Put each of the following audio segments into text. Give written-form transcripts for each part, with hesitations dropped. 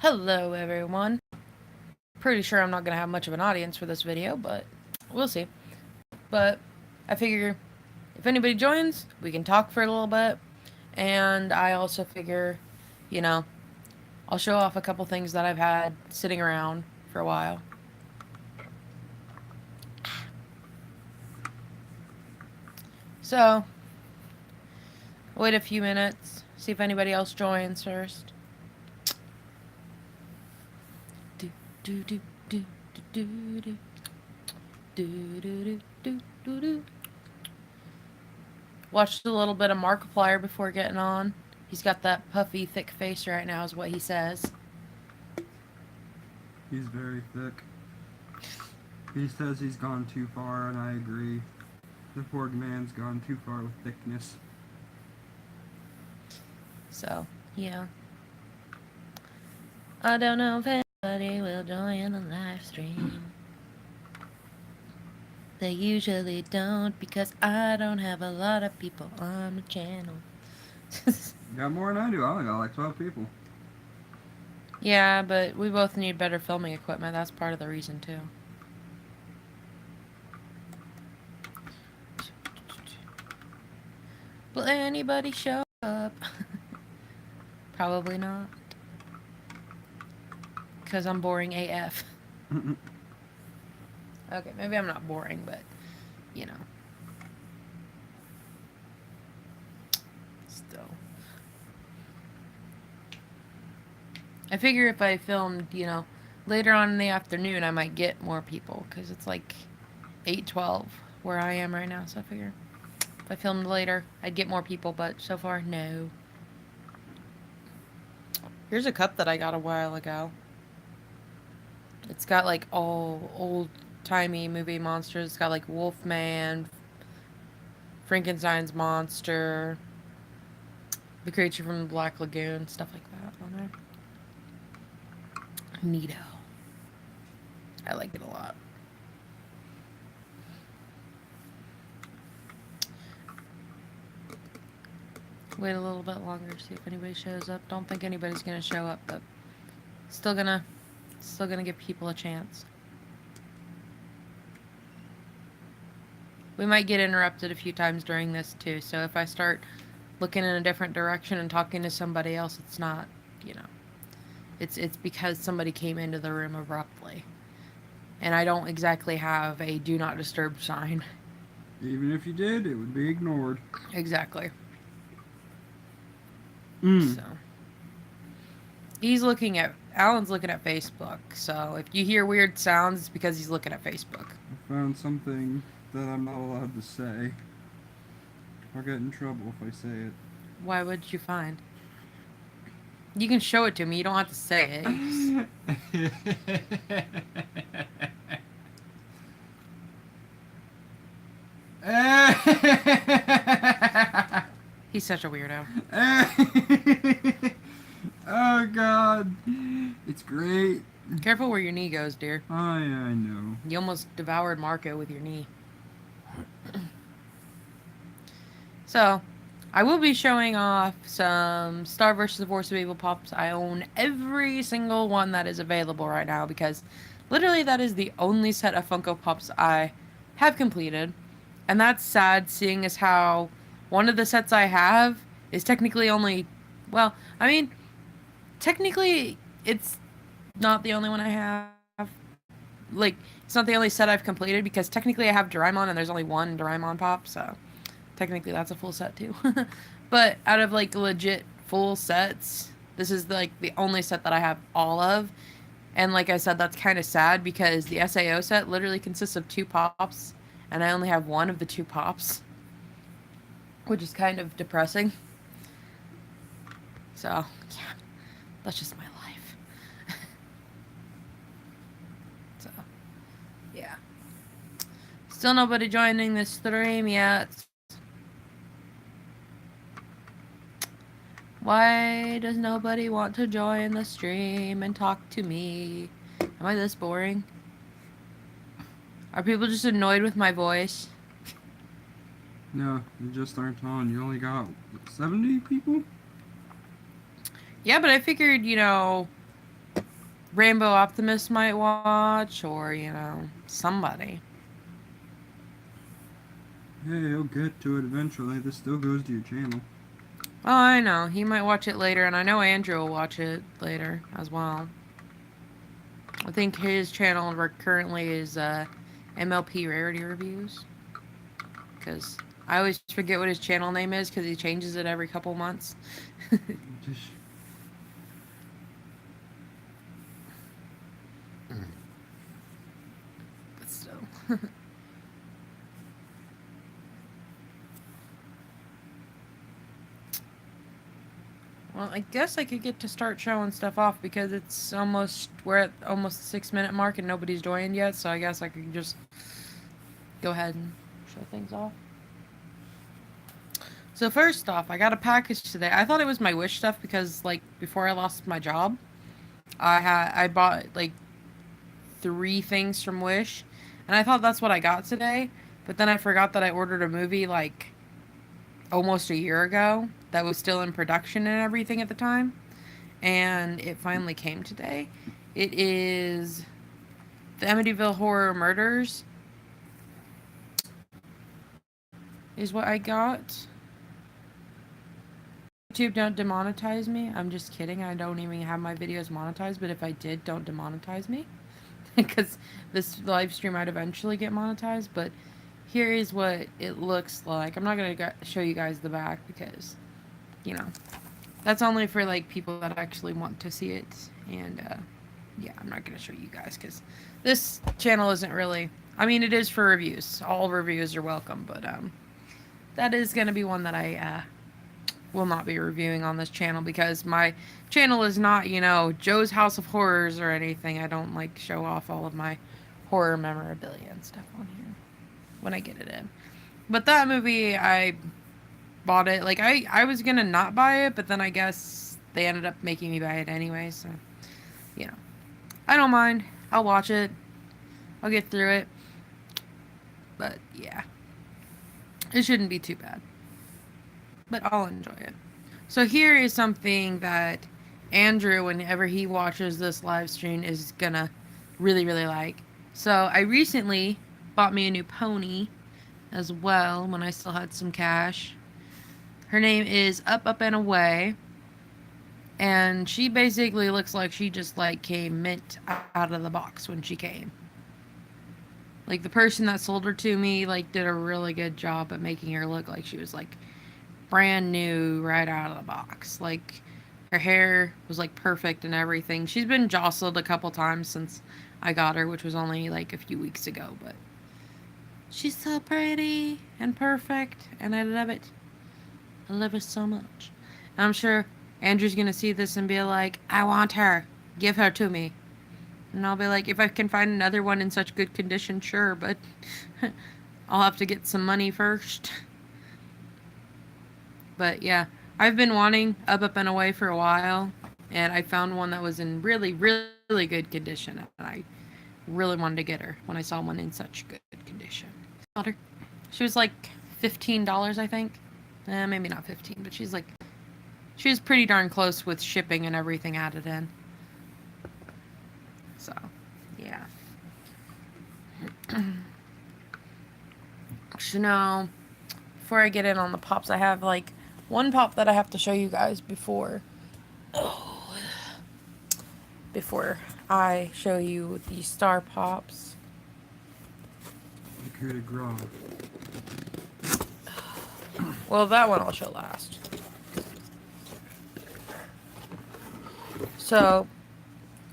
Hello everyone. Pretty sure I'm not going to have much of an audience for this video, but we'll see. But I figure if anybody joins, we can talk for a little bit. And I also figure, you know, I'll show off a couple things that I've had sitting around for a while. So, wait a few minutes, see if anybody else joins first. Do do do do do do do do do do do do. Watched a little bit of Markiplier before getting on. He's got that puffy, thick face right now, is what he says. He's very thick. He says he's gone too far, and I agree. The poor man's gone too far with thickness. So, yeah. I don't know if anybody will join the live stream. They usually don't because I don't have a lot of people on the channel. You got more than I do. I only got like 12 people. Yeah, but we both need better filming equipment. That's part of the reason, too. Will anybody show up? Probably not. Because I'm boring AF. Okay, maybe I'm not boring, but, you know. Still. I figure if I filmed, later on in the afternoon, I might get more people. Because it's like 8:12 where I am right now. So I figure if I filmed later, I'd get more people. But so far, no. Here's a cup that I got a while ago. It's got like all old-timey movie monsters. It's got like Wolfman, Frankenstein's monster, the creature from the Black Lagoon, stuff like that on there. Neato. I like it a lot. Wait a little bit longer, see if anybody shows up. Don't think anybody's gonna show up, but still gonna give people a chance. We might get interrupted a few times during this too, so if I start looking in a different direction and talking to somebody else, it's not, it's because somebody came into the room abruptly. And I don't exactly have a do not disturb sign. Even if you did, it would be ignored. Exactly. Mm. So Alan's looking at Facebook. So if you hear weird sounds, it's because he's looking at Facebook. I found something that I'm not allowed to say. I'll get in trouble if I say it. Why would you find? You can show it to me. You don't have to say it. He's such a weirdo. Oh God, it's great. Careful where your knee goes, dear. Oh yeah, I know. You almost devoured Marco with your knee. So, I will be showing off some Star vs. the Force of Evil Pops. I own every single one that is available right now because literally that is the only set of Funko Pops I have completed. And that's sad, seeing as how one of the sets I have is technically only, well, I mean, technically it's not the only one I have. Like, it's not the only set I've completed because technically I have Doraemon and there's only one Doraemon Pop, so technically that's a full set too. But out of like legit full sets, this is like the only set that I have all of. And like I said, that's kind of sad because the SAO set literally consists of 2 pops and I only have one of the 2 pops, which is kind of depressing. So, yeah, that's just my life. So, yeah. Still nobody joining this stream yet. Why does nobody want to join the stream and talk to me? Am I this boring? Are people just annoyed with my voice? No, you just aren't on. You only got 70 people? Yeah, but I figured, Rainbow Optimist might watch, or, you know, somebody. Hey, he'll get to it eventually. This still goes to your channel. Oh, I know. He might watch it later, and I know Andrew will watch it later as well. I think his channel currently is MLP Rarity Reviews. Because I always forget what his channel name is because he changes it every couple months. Just But still. Well, I guess I could get to start showing stuff off because we're at almost the 6 minute mark and nobody's joined yet, so I guess I could just go ahead and show things off. So first off, I got a package today. I thought it was my Wish stuff because, like, before I lost my job, I bought like 3 things from Wish, and I thought that's what I got today. But then I forgot that I ordered a movie like almost a year ago that was still in production and everything at the time, and it finally came today. It is the Amityville Horror Murders is what I got. YouTube, don't demonetize me. I'm just kidding. I don't even have my videos monetized, but if I did, don't demonetize me. Because this live stream might eventually get monetized, but here is what it looks like. I'm not going to show you guys the back because, you know, that's only for, like, people that actually want to see it. And, yeah, I'm not going to show you guys because this channel isn't really... I mean, it is for reviews. All reviews are welcome, but, that is going to be one that I, will not be reviewing on this channel because my channel is not, you know, Joe's House of Horrors or anything. I don't, like, show off all of my horror memorabilia and stuff on here when I get it in. But that movie, I bought it. Like, I was gonna not buy it, but then I guess they ended up making me buy it anyway, so, you know. I don't mind. I'll watch it. I'll get through it. But, yeah. It shouldn't be too bad. But I'll enjoy it. So here is something that Andrew, whenever he watches this live stream, is gonna really, really like. So I recently bought me a new pony as well when I still had some cash. Her name is Up, Up, and Away. And she basically looks like she just, like, came mint out of the box when she came. Like, the person that sold her to me, like, did a really good job at making her look like she was, like, brand new right out of the box. Like, her hair was, like, perfect and everything. She's been jostled a couple times since I got her, which was only, like, a few weeks ago, but she's so pretty and perfect, and I love it. I love it so much. And I'm sure Andrew's gonna see this and be like, I want her. Give her to me. And I'll be like, if I can find another one in such good condition, sure, but I'll have to get some money first. But yeah, I've been wanting Up, Up, and Away for a while, and I found one that was in really, really good condition, and I really wanted to get her when I saw one in such good condition. Got her. She was like $15, I think. Maybe not 15, but she was pretty darn close with shipping and everything added in. So, yeah. So now, before I get in on the pops, I have, like, one pop that I have to show you guys before I show you the star pops. coup de grace. Well, that one I'll show last. So,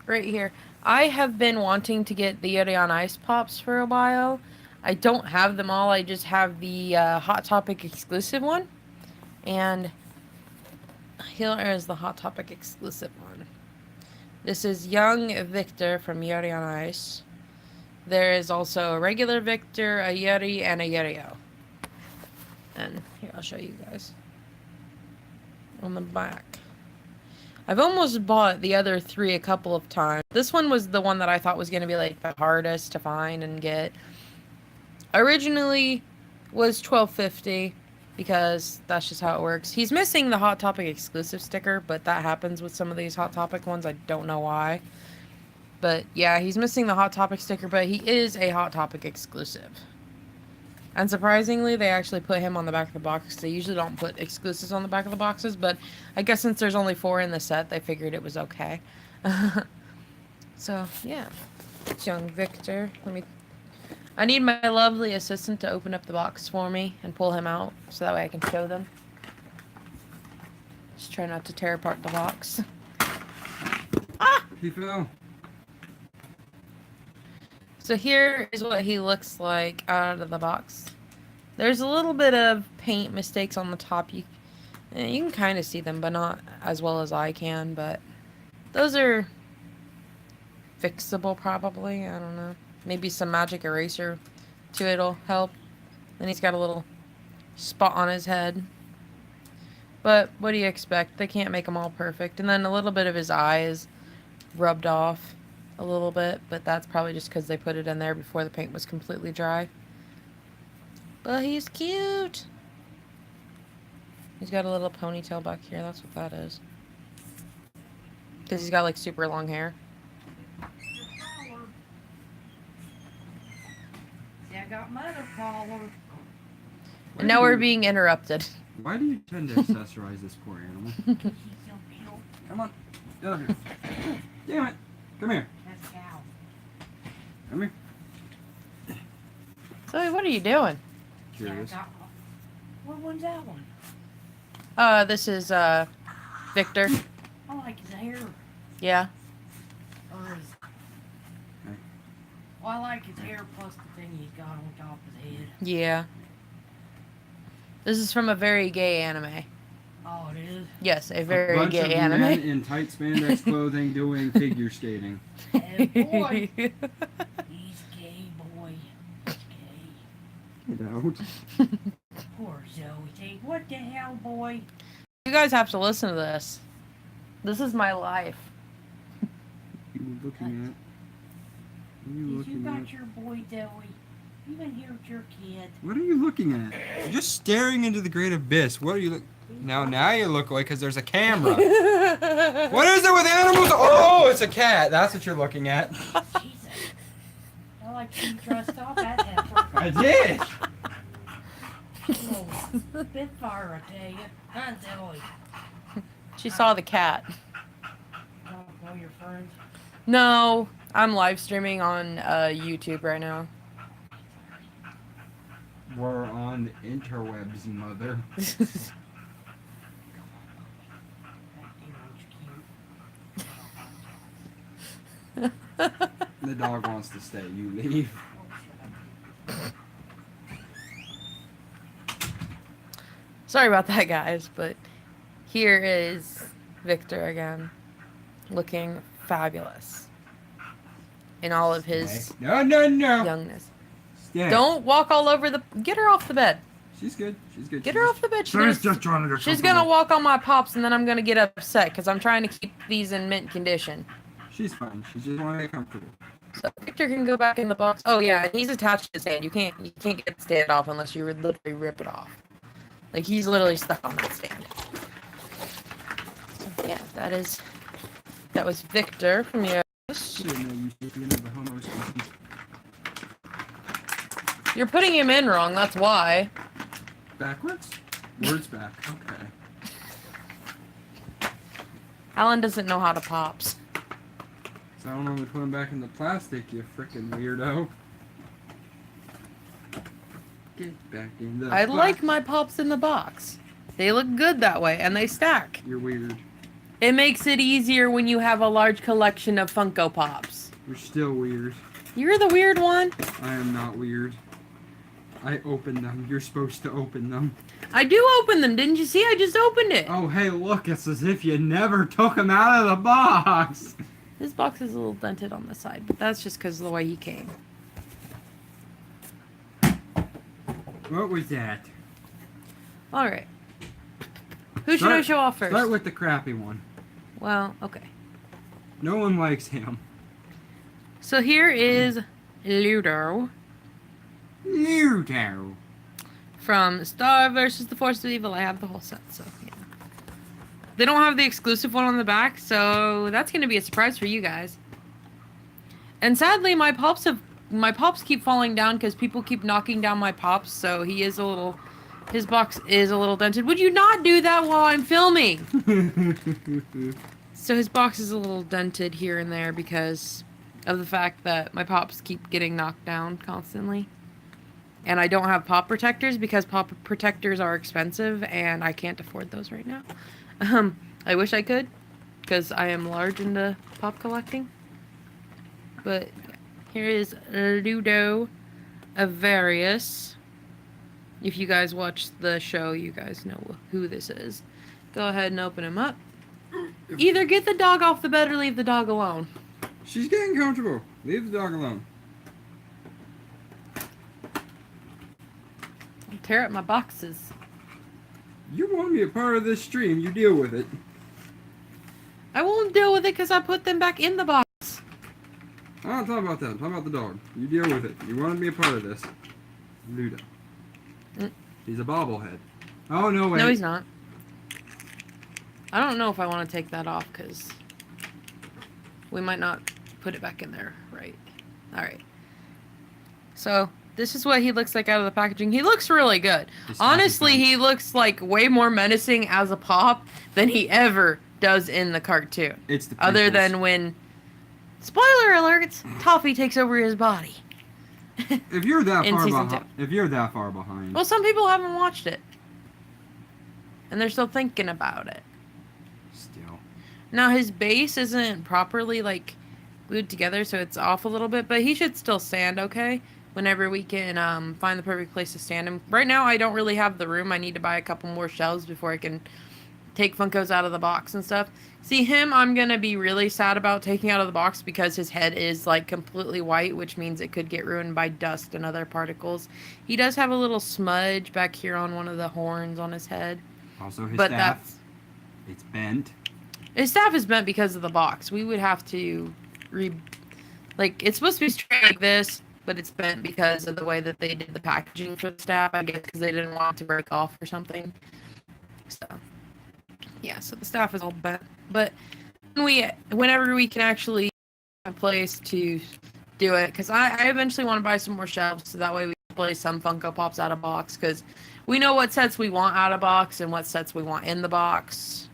right here. I have been wanting to get the Yeti on Ice pops for a while. I don't have them all. I just have the Hot Topic exclusive one. And here is the Hot Topic exclusive one. This is Young Victor from Yeti on Ice. There is also a regular Victor, a Yeti, and a Yeti-O. And here, I'll show you guys. On the back. I've almost bought the other 3 a couple of times. This one was the one that I thought was going to be, like, the hardest to find and get. Originally was $12.50 because that's just how it works. He's missing the Hot Topic exclusive sticker, but that happens with some of these Hot Topic ones. I don't know why. But yeah, he's missing the Hot Topic sticker, but he is a Hot Topic exclusive. And surprisingly, they actually put him on the back of the box. They usually don't put exclusives on the back of the boxes, but I guess since there's only 4 in the set, they figured it was okay. So, yeah. It's young Victor. I need my lovely assistant to open up the box for me and pull him out so that way I can show them. Just try not to tear apart the box. Ah! He fell. So here is what he looks like out of the box. There's a little bit of paint mistakes on the top. You can kind of see them, but not as well as I can. But those are fixable, probably. I don't know. Maybe some magic eraser to it'll help. Then he's got a little spot on his head. But what do you expect? They can't make them all perfect. And then a little bit of his eye is rubbed off a little bit, but that's probably just because they put it in there before the paint was completely dry. But he's cute. He's got a little ponytail back here. That's what that is. Because he's got like super long hair. Yeah, I got mother collar. And now we're being interrupted. Why do you tend to accessorize this poor animal? She's so cute. Come on. Get up here. Damn it. Come here. That's cow. Come here. Zoe, what are you doing? Curious. Yeah, I got what one's that one? This is, Victor. I like his hair. Yeah. Or his... Okay. Well, I like his hair plus the thing he's got on top of his head. Yeah. This is from a very gay anime. Oh, it is? Yes, a A very bunch gay of anime. men in tight spandex clothing doing figure skating. And boy, he's gay, boy. He's gay. Get out. Poor Zoe. Say, what the hell, boy? You guys have to listen to this. This is my life. You looking at? What are you You looking got at? your boy, Zoe. You been here with your kid. What are you looking at? You're just staring into the great abyss. What are you look? Now you look like because there's a camera. What is it with animals? Oh, it's a cat. That's what you're looking at. Jesus. I like you dressed up as that. I did. Oh, Spitfire, I tell you. Huh, Zoe? She saw the cat. Don't know your friends. No, I'm live streaming on YouTube right now. We're on the interwebs, mother. That demon's cute. The dog wants to stay. You leave. Oh, shut up. Sorry about that, guys, but here is Victor again, looking fabulous in all of his No. youngness. Stay. Don't walk all over the... Get her off the bed. She's good. She's good. Get her off the bed. She's just trying to get She's gonna walk on my pops, and then I'm gonna get upset, because I'm trying to keep these in mint condition. She's fine. She just want to get comfortable. So Victor can go back in the box. Oh yeah, and he's attached to his hand. You can't get the stand off unless you literally rip it off. Like he's literally stuck on that stand. So yeah, that was Victor from your. I didn't know you should be into the homo species. You're putting him in wrong. That's why. Backwards? Words back. Okay. Alan doesn't know how to pops. So I don't know put them back in the plastic, you freaking weirdo. Get back in the I like box. my pops in the box. They look good that way, and they stack. You're weird. It makes it easier when you have a large collection of Funko Pops. You're still weird. You're the weird one. I am not weird. I opened them. You're supposed to open them. I do open them. Didn't you see? I just opened it. Oh, hey, look. It's as if you never took them out of the box. This box is a little dented on the side, but that's just because of the way he came. What was that? All right. Who should I show off first? Start with the crappy one. Well, okay. No one likes him. So here is Ludo Ludo. from Star versus the Force of Evil. I have the whole set, so yeah. They don't have the exclusive one on the back, so that's going to be a surprise for you guys. And sadly, my pops keep falling down because people keep knocking down my pops. So his box is a little dented. Would you not do that while I'm filming? So his box is a little dented here and there because of the fact that my pops keep getting knocked down constantly. And I don't have pop protectors because pop protectors are expensive and I can't afford those right now. I wish I could because I am large into pop collecting. But here is Ludo Avarius. If you guys watch the show, you guys know who this is. Go ahead and open him up. Either get the dog off the bed or leave the dog alone. She's getting comfortable. Leave the dog alone. Tear up my boxes. You want to be a part of this stream, you deal with it. I won't deal with it because I put them back in the box. I'm not talking about that. I'm talking about the dog. You deal with it. You want to be a part of this. Ludo. He's a bobblehead. Oh, no, wait. No, he's not. I don't know if I want to take that off because we might not put it back in there right. Alright. So, this is what he looks like out of the packaging. He looks really good. Honestly, he looks like way more menacing as a pop than he ever does in the cartoon. It's the Other pupils. than when, spoiler alerts, Toffee takes over his body. If you're that in far season behind, if you're that far behind, Well, some people haven't watched it. And they're still thinking about it. still. Now, his base isn't properly, like, glued together, so it's off a little bit, but he should still stand okay whenever we can find the perfect place to stand him. Right now, I don't really have the room. I need to buy a couple more shelves before I can take Funkos out of the box and stuff. See, him, I'm going to be really sad about taking out of the box because his head is, like, completely white, which means it could get ruined by dust and other particles. He does have a little smudge back here on one of the horns on his head. Also, his But staff, it's bent. His staff is bent because of the box. We would have to like, it's supposed to be straight like this, but it's bent because of the way that they did the packaging for the staff. I guess because they didn't want it to break off or something. So, yeah, so the staff is all bent. But whenever we can actually have a place to do it, because I eventually want to buy some more shelves so that way we can play some Funko Pops out of box, because we know what sets we want out of box and what sets we want in the box.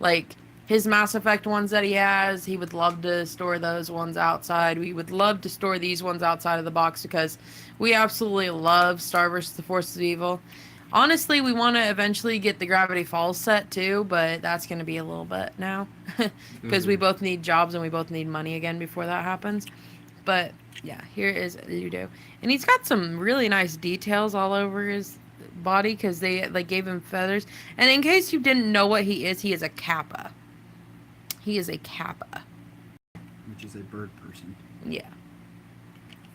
Like, his Mass Effect ones that he has, he would love to store those ones outside. We would love to store these ones outside of the box because we absolutely love Star vs. the Forces of Evil. Honestly, we want to eventually get the Gravity Falls set too, but that's going to be a little bit now because we both need jobs and we both need money again before that happens. But yeah, here is Ludo. And he's got some really nice details all over his body because they like gave him feathers. And in case you didn't know what he is a Kappa. He is a Kappa. Which is a bird person. Yeah.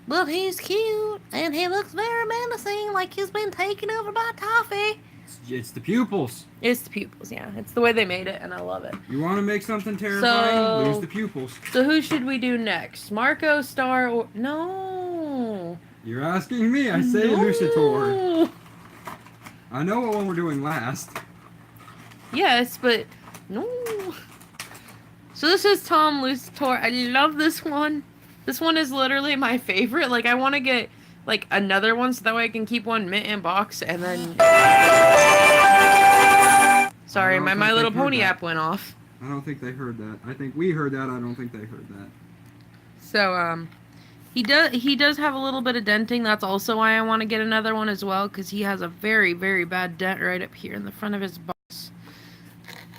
But he's cute, and he looks very menacing, like he's been taken over by Toffee. It's the pupils. It's the pupils, yeah. It's the way they made it, and I love it. You want to make something terrifying? So- Lose the pupils. So who should we do next? Marco, Star, or... No! You're asking me. I say No. Lucitor. I know what one we're doing last. Yes, but... No! So this is Tom Lucitor. I love this one. This one is literally my favorite. Like, I want to get, like, another one so that way I can keep one mint in box and then... Sorry, I don't my think My they Little heard Pony that. app went off. I don't think they heard that. I think we heard that. I don't think they heard that. So, he does have a little bit of denting. That's also why I want to get another one as well, because he has a very, very bad dent right up here in the front of his box.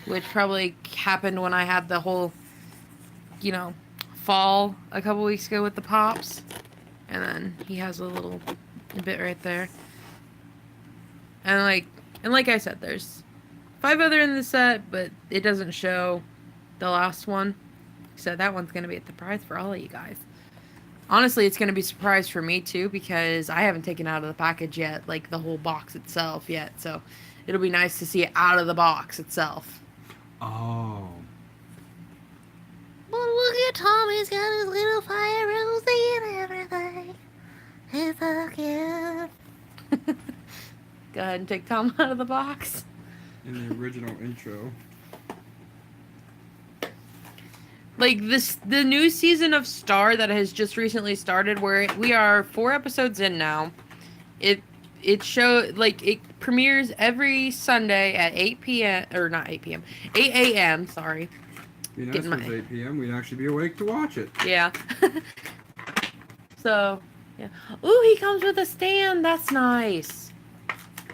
Which probably happened when I had the whole, you know, fall a couple weeks ago with the pops. And then he has a little bit right there. And like I said, there's 5 other in the set, but it doesn't show the last one. So that one's going to be a surprise for all of you guys. Honestly, it's going to be a surprise for me too, because I haven't taken out of the package yet, like the whole box itself yet. So it'll be nice to see it out of the box itself. Oh. But look at Tom, he's got his little fire Rosie and everything. He's so cute. Go ahead and take Tom out of the box. In the original intro. Like the new season of Star that has just recently started, where we are 4 episodes in now. It premieres every Sunday at 8 p.m. or not 8 p.m. 8 a.m. Sorry. You know, if Getting it was my- 8 p.m., we'd actually be awake to watch it. Yeah. So, yeah. Ooh, he comes with a stand. That's nice.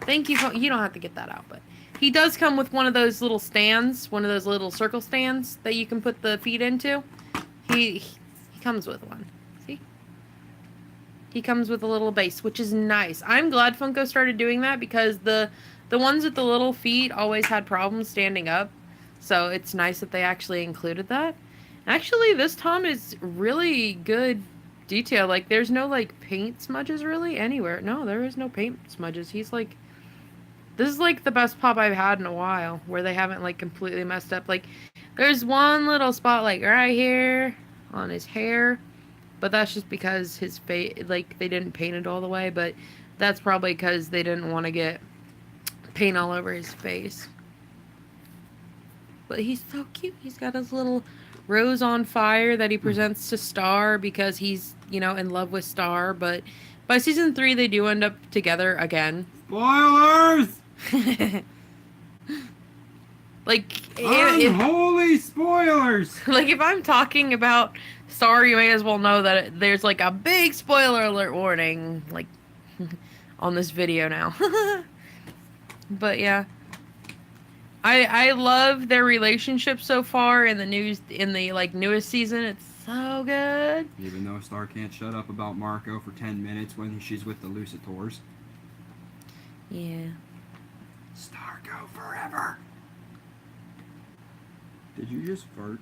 Thank you. You don't have to get that out, but he does come with one of those little stands, one of those little circle stands that you can put the feet into. He comes with one. See? He comes with a little base, which is nice. I'm glad Funko started doing that because the ones with the little feet always had problems standing up. So it's nice that they actually included that. Actually, this Tom is really good detail. Like, there's no, like, paint smudges really anywhere. No, there is no paint smudges. He's, like... This is, like, the best pop I've had in a while, where they haven't, like, completely messed up. Like, there's one little spot, like, right here on his hair, but that's just because his face, like, they didn't paint it all the way, but that's probably because they didn't want to get paint all over his face. But he's so cute. He's got his little rose on fire that he presents to Star because he's, you know, in love with Star. But by season 3, they do end up together again. Spoilers! Like, Unholy spoilers! like if I'm talking about Star, you may as well know that there's like a big spoiler alert warning, like on this video now. But yeah. I love their relationship so far in the newest season. It's so good. Even though Star can't shut up about Marco for 10 minutes when she's with the Lucitors. Yeah. Star, go forever. Did you just fart?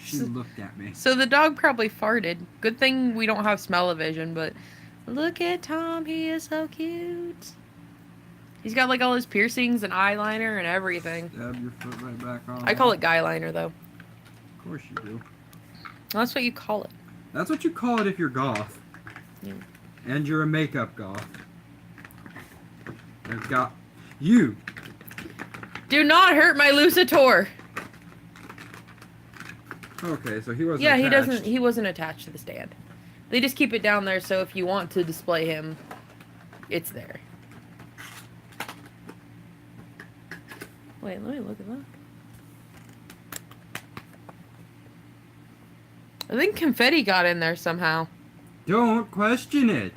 She looked at me. So the dog probably farted. Good thing we don't have smell-o-vision, but look at Tom. He is so cute. He's got like all his piercings and eyeliner and everything. Stab your foot right back on. I call it guy liner though. Of course you do. That's what you call it. That's what you call it if you're goth. Yeah. And you're a makeup goth. I've got you. Do not hurt my Lucitor. Okay, so he wasn't Yeah, attached. he wasn't attached to the stand. They just keep it down there so if you want to display him, it's there. Wait, let me look at that. I think confetti got in there somehow. Don't question it.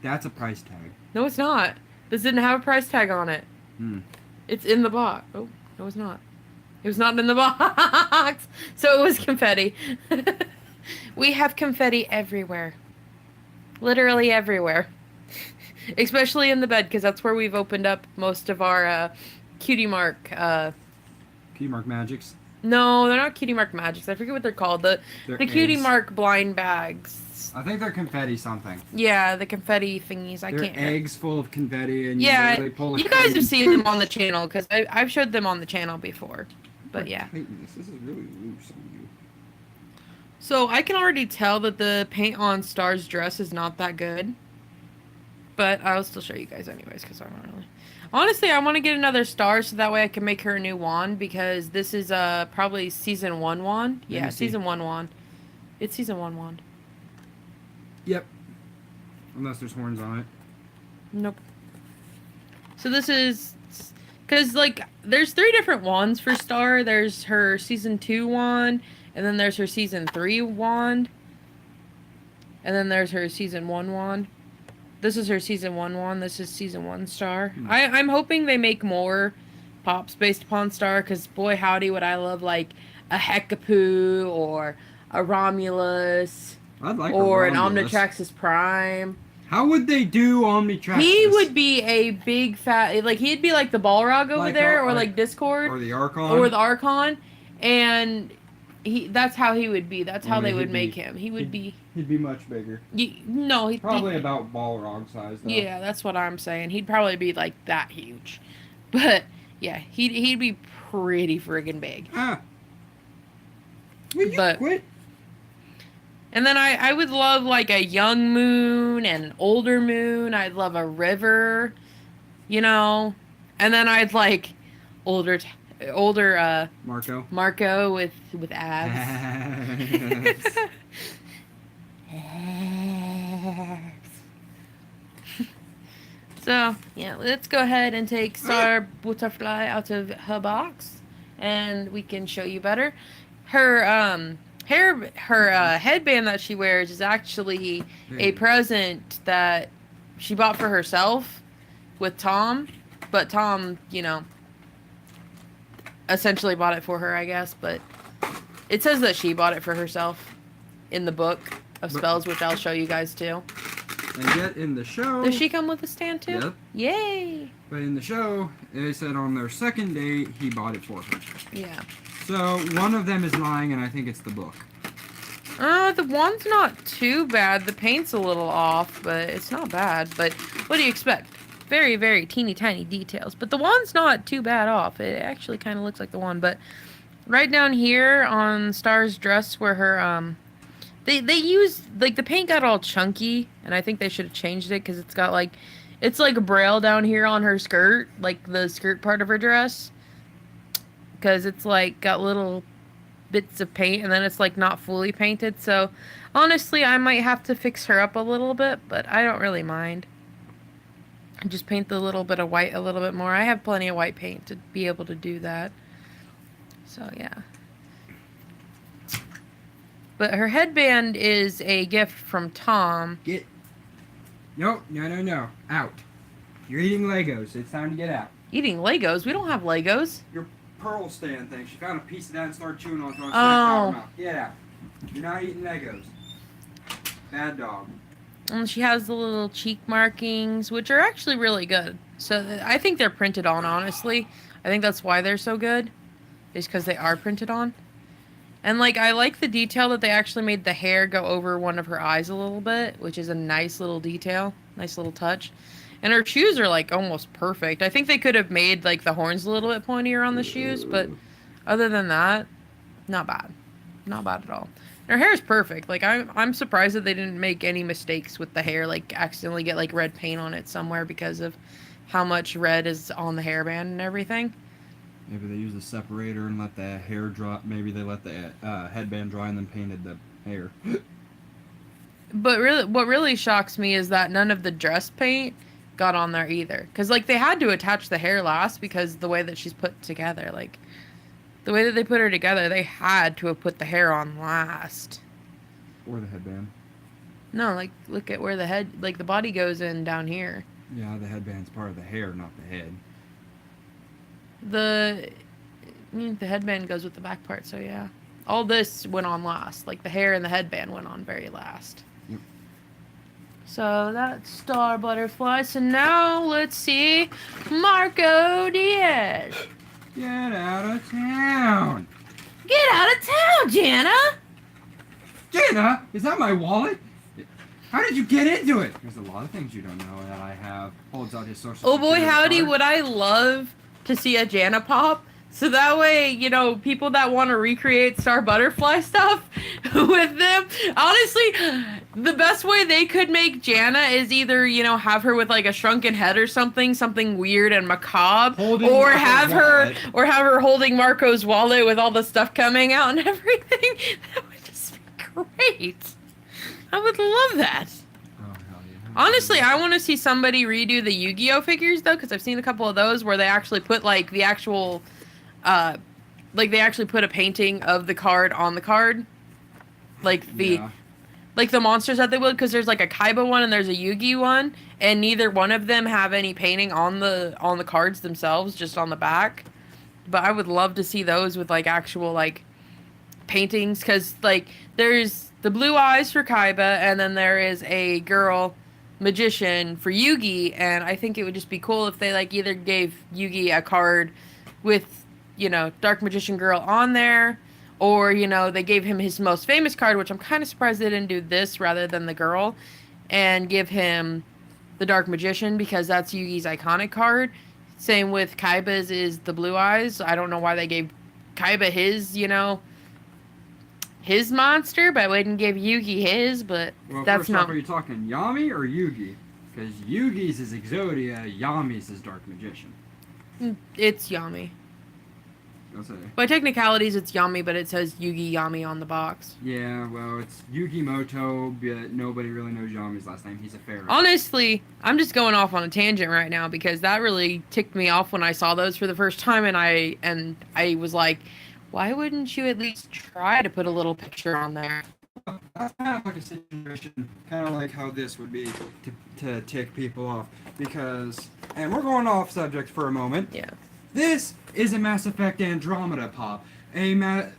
That's a price tag. No, it's not. This didn't have a price tag on it. Hmm. It's in the box. Oh, no, it's not. It was not in the box. So it was confetti. We have confetti everywhere. Literally everywhere. Especially in the bed, because that's where we've opened up most of our Cutie Mark. Cutie Mark Magics. No, they're not Cutie Mark Magics. I forget what they're called. The Cutie eggs. Mark blind bags. I think they're confetti something. Yeah, the confetti thingies. I They're can't. eggs full of confetti, and Yeah, you pull a you guys pin. have seen them on the channel because I've showed them on the channel before. But yeah. Tighten this. This is really loose on you. So I can already tell that the paint on Star's dress is not that good. But I'll still show you guys anyways because I don't really. Honestly, I want to get another Star so that way I can make her a new wand because this is probably season 1 wand. Let Yeah, me see. season 1 wand. It's season 1 wand. Yep. Unless there's horns on it. Nope. So this is because like there's 3 different wands for Star. There's her season 2 wand, and then there's her season 3 wand, and then there's her season 1 wand. This is her season 1 wand. This is season 1 Star. I'm hoping they make more pops based upon Star, because boy howdy would I love like a Hekapoo or a Romulus I'd like or a an Romulus. Omnitraxis Prime. How would they do Omnitraxis? He would be a big fat, like he'd be like the Balrog over Like there, or like- like Discord, Or the Archon. or the Archon, and that's how he would be. That's how Only they would he'd make be- him. He would be, He'd be much bigger. no, he'd Probably about Balrog size, though. yeah, that's what I'm saying. He'd probably be like that huge, but yeah, he'd be pretty friggin' big. Ah. Will you But- quit? And then I would love like a young moon and an older moon. I'd love a river, you know. And then I'd like older older Marco. Marco with abs. So yeah, let's go ahead and take Star Butterfly out of her box, and we can show you better. Her headband that she wears is actually a present that she bought for herself with Tom, but Tom, essentially bought it for her, I guess. But it says that she bought it for herself in the book of spells, which I'll show you guys too. And yet in the show... Does she come with a stand too? Yep. Yay! But in the show, they said on their second date, he bought it for her. Yeah. So one of them is lying, and I think it's the book. The one's not too bad. The paint's a little off, but it's not bad. But what do you expect? Very, very teeny tiny details. But the one's not too bad off. It actually kind of looks like the one. But right down here on Star's dress where her, they used, like, the paint got all chunky, and I think they should have changed it because it's got, like, it's like a braille down here on her skirt, like the skirt part of her dress, because it's, like, got little bits of paint, and then it's, like, not fully painted. So honestly, I might have to fix her up a little bit, but I don't really mind. Just paint the little bit of white a little bit more. I have plenty of white paint to be able to do that. So yeah. But her headband is a gift from Tom. No. Out. You're eating Legos. It's time to get out. Eating Legos? We don't have Legos. Your pearl stand thing. She found a piece of that and started chewing on it. Oh. Get out. You're not eating Legos. Bad dog. And she has the little cheek markings, which are actually really good. So I think they're printed on, honestly. I think that's why they're so good. Is because they are printed on. And, like, I like the detail that they actually made the hair go over one of her eyes a little bit, which is a nice little detail. Nice little touch. And her shoes are, like, almost perfect. I think they could have made, like, the horns a little bit pointier on the shoes, but other than that, not bad. Not bad at all. Her hair is perfect. Like, I'm surprised that they didn't make any mistakes with the hair, like, accidentally get, like, red paint on it somewhere because of how much red is on the hairband and everything. Maybe they used a separator and let the hair dry. Maybe they let the headband dry and then painted the hair. But really, what really shocks me is that none of the dress paint got on there either. Because, like, they had to attach the hair last because the way that she's put together. Like, the way that they put her together, they had to have put the hair on last. Or the headband. No, like, look at where the head, like, the body goes in down here. Yeah, the headband's part of the hair, not the head. The headband goes with the back part, so yeah. All this went on last. Like, the hair and the headband went on very last. Yep. So that's Star Butterfly. So now let's see Marco Diaz. Get out of town! Get out of town, Jana! Jana, is that my wallet? How did you get into it? There's a lot of things you don't know that I have. Holds out his social Oh boy, security howdy, card. would I love to see a Jana pop. So that way, people that want to recreate Star Butterfly stuff with them, honestly, the best way they could make Jana is either, have her with like a shrunken head or something weird and macabre, or have her holding Marco's wallet with all the stuff coming out and everything. That would just be great. I would love that. Oh, hell yeah. Honestly, I want to see somebody redo the Yu-Gi-Oh figures though, because I've seen a couple of those where they actually put like the actual, they actually put a painting of the card on the card, like the monsters that they would, because there's like a Kaiba one and there's a Yugi one, and neither one of them have any painting on the cards themselves, just on the back. But I would love to see those with like actual like paintings, because like there's the blue eyes for Kaiba, and then there is a girl magician for Yugi, and I think it would just be cool if they like either gave Yugi a card with, Dark Magician Girl on there, or, they gave him his most famous card, which I'm kind of surprised they didn't do this rather than the girl, and give him the Dark Magician, because that's Yugi's iconic card. Same with Kaiba's is the blue eyes. I don't know why they gave Kaiba his, his monster, but we didn't give Yugi his, but Well, that's first not... off, are you talking Yami or Yugi? Because Yugi's is Exodia, Yami's is Dark Magician. It's Yami. I'll say. By technicalities, it's Yami, but it says Yugi Yami on the box. Yeah, well, it's Yugimoto, but nobody really knows Yami's last name. He's a fairy. Honestly, I'm just going off on a tangent right now because that really ticked me off when I saw those for the first time, and I was like, why wouldn't you at least try to put a little picture on there? That's kind of like a situation, kind of like how this would be to tick people off. Because, and we're going off subject for a moment. Yeah. This is a Mass Effect Andromeda pop. The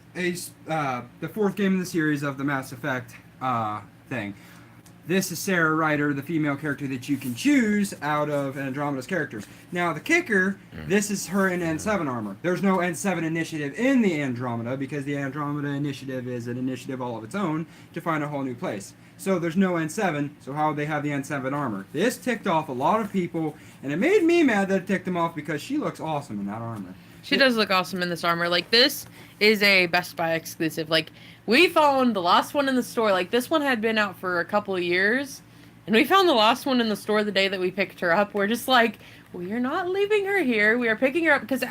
fourth game in the series of the Mass Effect thing. This is Sarah Ryder, the female character that you can choose out of Andromeda's characters. Now, the kicker, this is her in N7 armor. There's no N7 initiative in the Andromeda because the Andromeda initiative is an initiative all of its own to find a whole new place. So there's no N7, so how would they have the N7 armor? This ticked off a lot of people, and it made me mad that it ticked them off because she looks awesome in that armor. She does look awesome in this armor. Like, this is a Best Buy exclusive. Like, we found the last one in the store. Like, this one had been out for a couple of years. And we found the last one in the store the day that we picked her up. We're just like, we are not leaving her here. We are picking her up. Because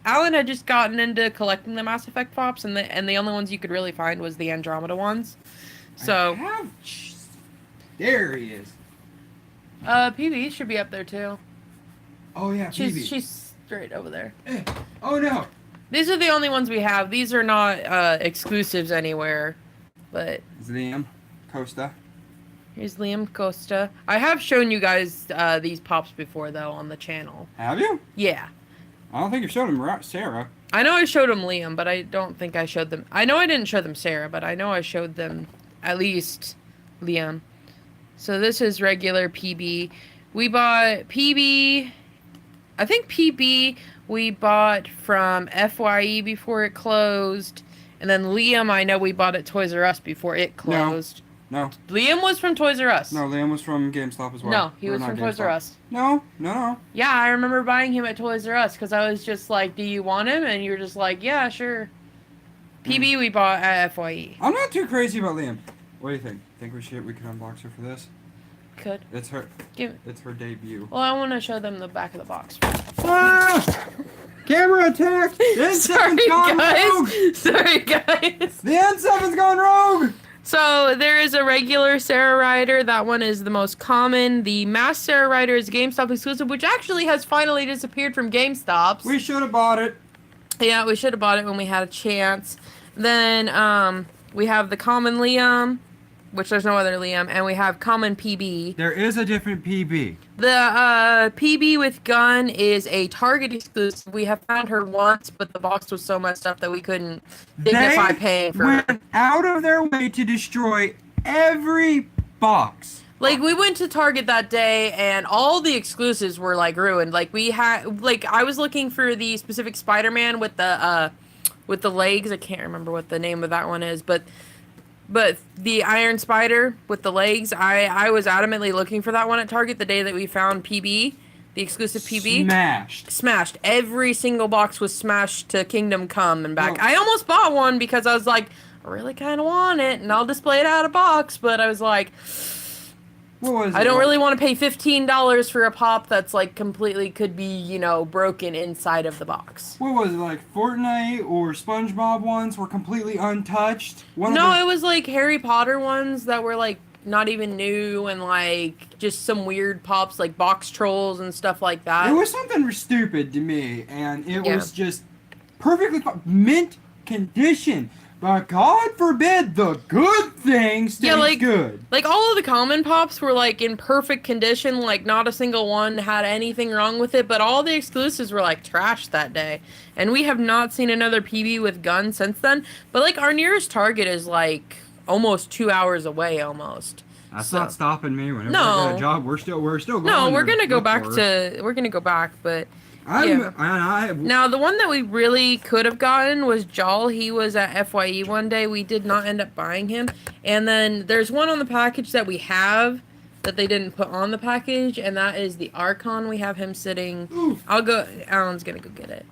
Alan had just gotten into collecting the Mass Effect pops. And the only ones you could really find was the Andromeda ones. So, there he is. PB should be up there, too. Oh, yeah, PB. She's straight over there. Oh, no. These are the only ones we have. These are not exclusives anywhere. But It's Liam Costa. here's Liam Costa. I have shown you guys these pops before, though, on the channel. Have you? Yeah. I don't think you showed him Sarah. I know I showed them Liam, but I don't think I showed them... I know I didn't show them Sarah, but I know I showed them at least Liam. So this is regular PB. We bought PB... I think PB we bought from FYE before it closed. And then Liam, I know we bought at Toys R Us before it closed. No. Liam was from Toys R Us. No, Liam was from GameStop as well. No, he Or was not from Toys R GameStop. Us. No. Yeah, I remember buying him at Toys R Us because I was just like, do you want him? And you were just like, yeah, sure. PB we bought at FYE. I'm not too crazy about Liam. What do you think? Think we could unbox her for this? Could. It's her Give It's her debut. Well, I want to show them the back of the box. Ah! Camera attack! The N7's gone rogue! Sorry, guys. The N7's gone rogue! So, there is a regular Sarah Ryder. That one is the most common. The Mass Sarah Ryder is a GameStop exclusive, which actually has finally disappeared from GameStops. We should have bought it. Yeah, we should have bought it when we had a chance. Then, we have the common Liam, which there's no other Liam, and we have common PB. There is a different PB. The PB with gun is a Target exclusive. We have found her once, but the box was so messed up that we couldn't dignify paying for her. They went out of their way to destroy every box. Like, we went to Target that day, and all the exclusives were, like, ruined. Like, we had... Like, I was looking for the specific Spider-Man with the legs. I can't remember what the name of that one is, but the Iron Spider with the legs, I was adamantly looking for that one at Target the day that we found PB, the exclusive PB. Smashed. Every single box was smashed to Kingdom Come and back. Well, I almost bought one because I was like, I really kind of want it, and I'll display it out of box, but I was like... What was I it? don't really want to pay $15 for a pop that's like completely could be, you know, broken inside of the box. What was it, like Fortnite or SpongeBob ones were completely untouched? No, it was like Harry Potter ones that were like not even new and like just some weird pops like Box Trolls and stuff like that. It was something stupid to me, and it Yeah. was just perfectly mint condition. But God forbid the good thing stays good. Like all of the common pops were like in perfect condition, like not a single one had anything wrong with it, but all the exclusives were like trash that day. And we have not seen another PB with gun since then. But like our nearest Target is like almost 2 hours away almost. That's not stopping me. Whenever No. I get a job, we're still going. No, we're there gonna go look back for to it. we're gonna go back, but I now, the one that we really could have gotten was Jal. He was at FYE one day. We did not end up buying him. And then there's one on the package that we have that they didn't put on the package, and that is the Archon. We have him sitting. Oof. Alan's gonna go get it.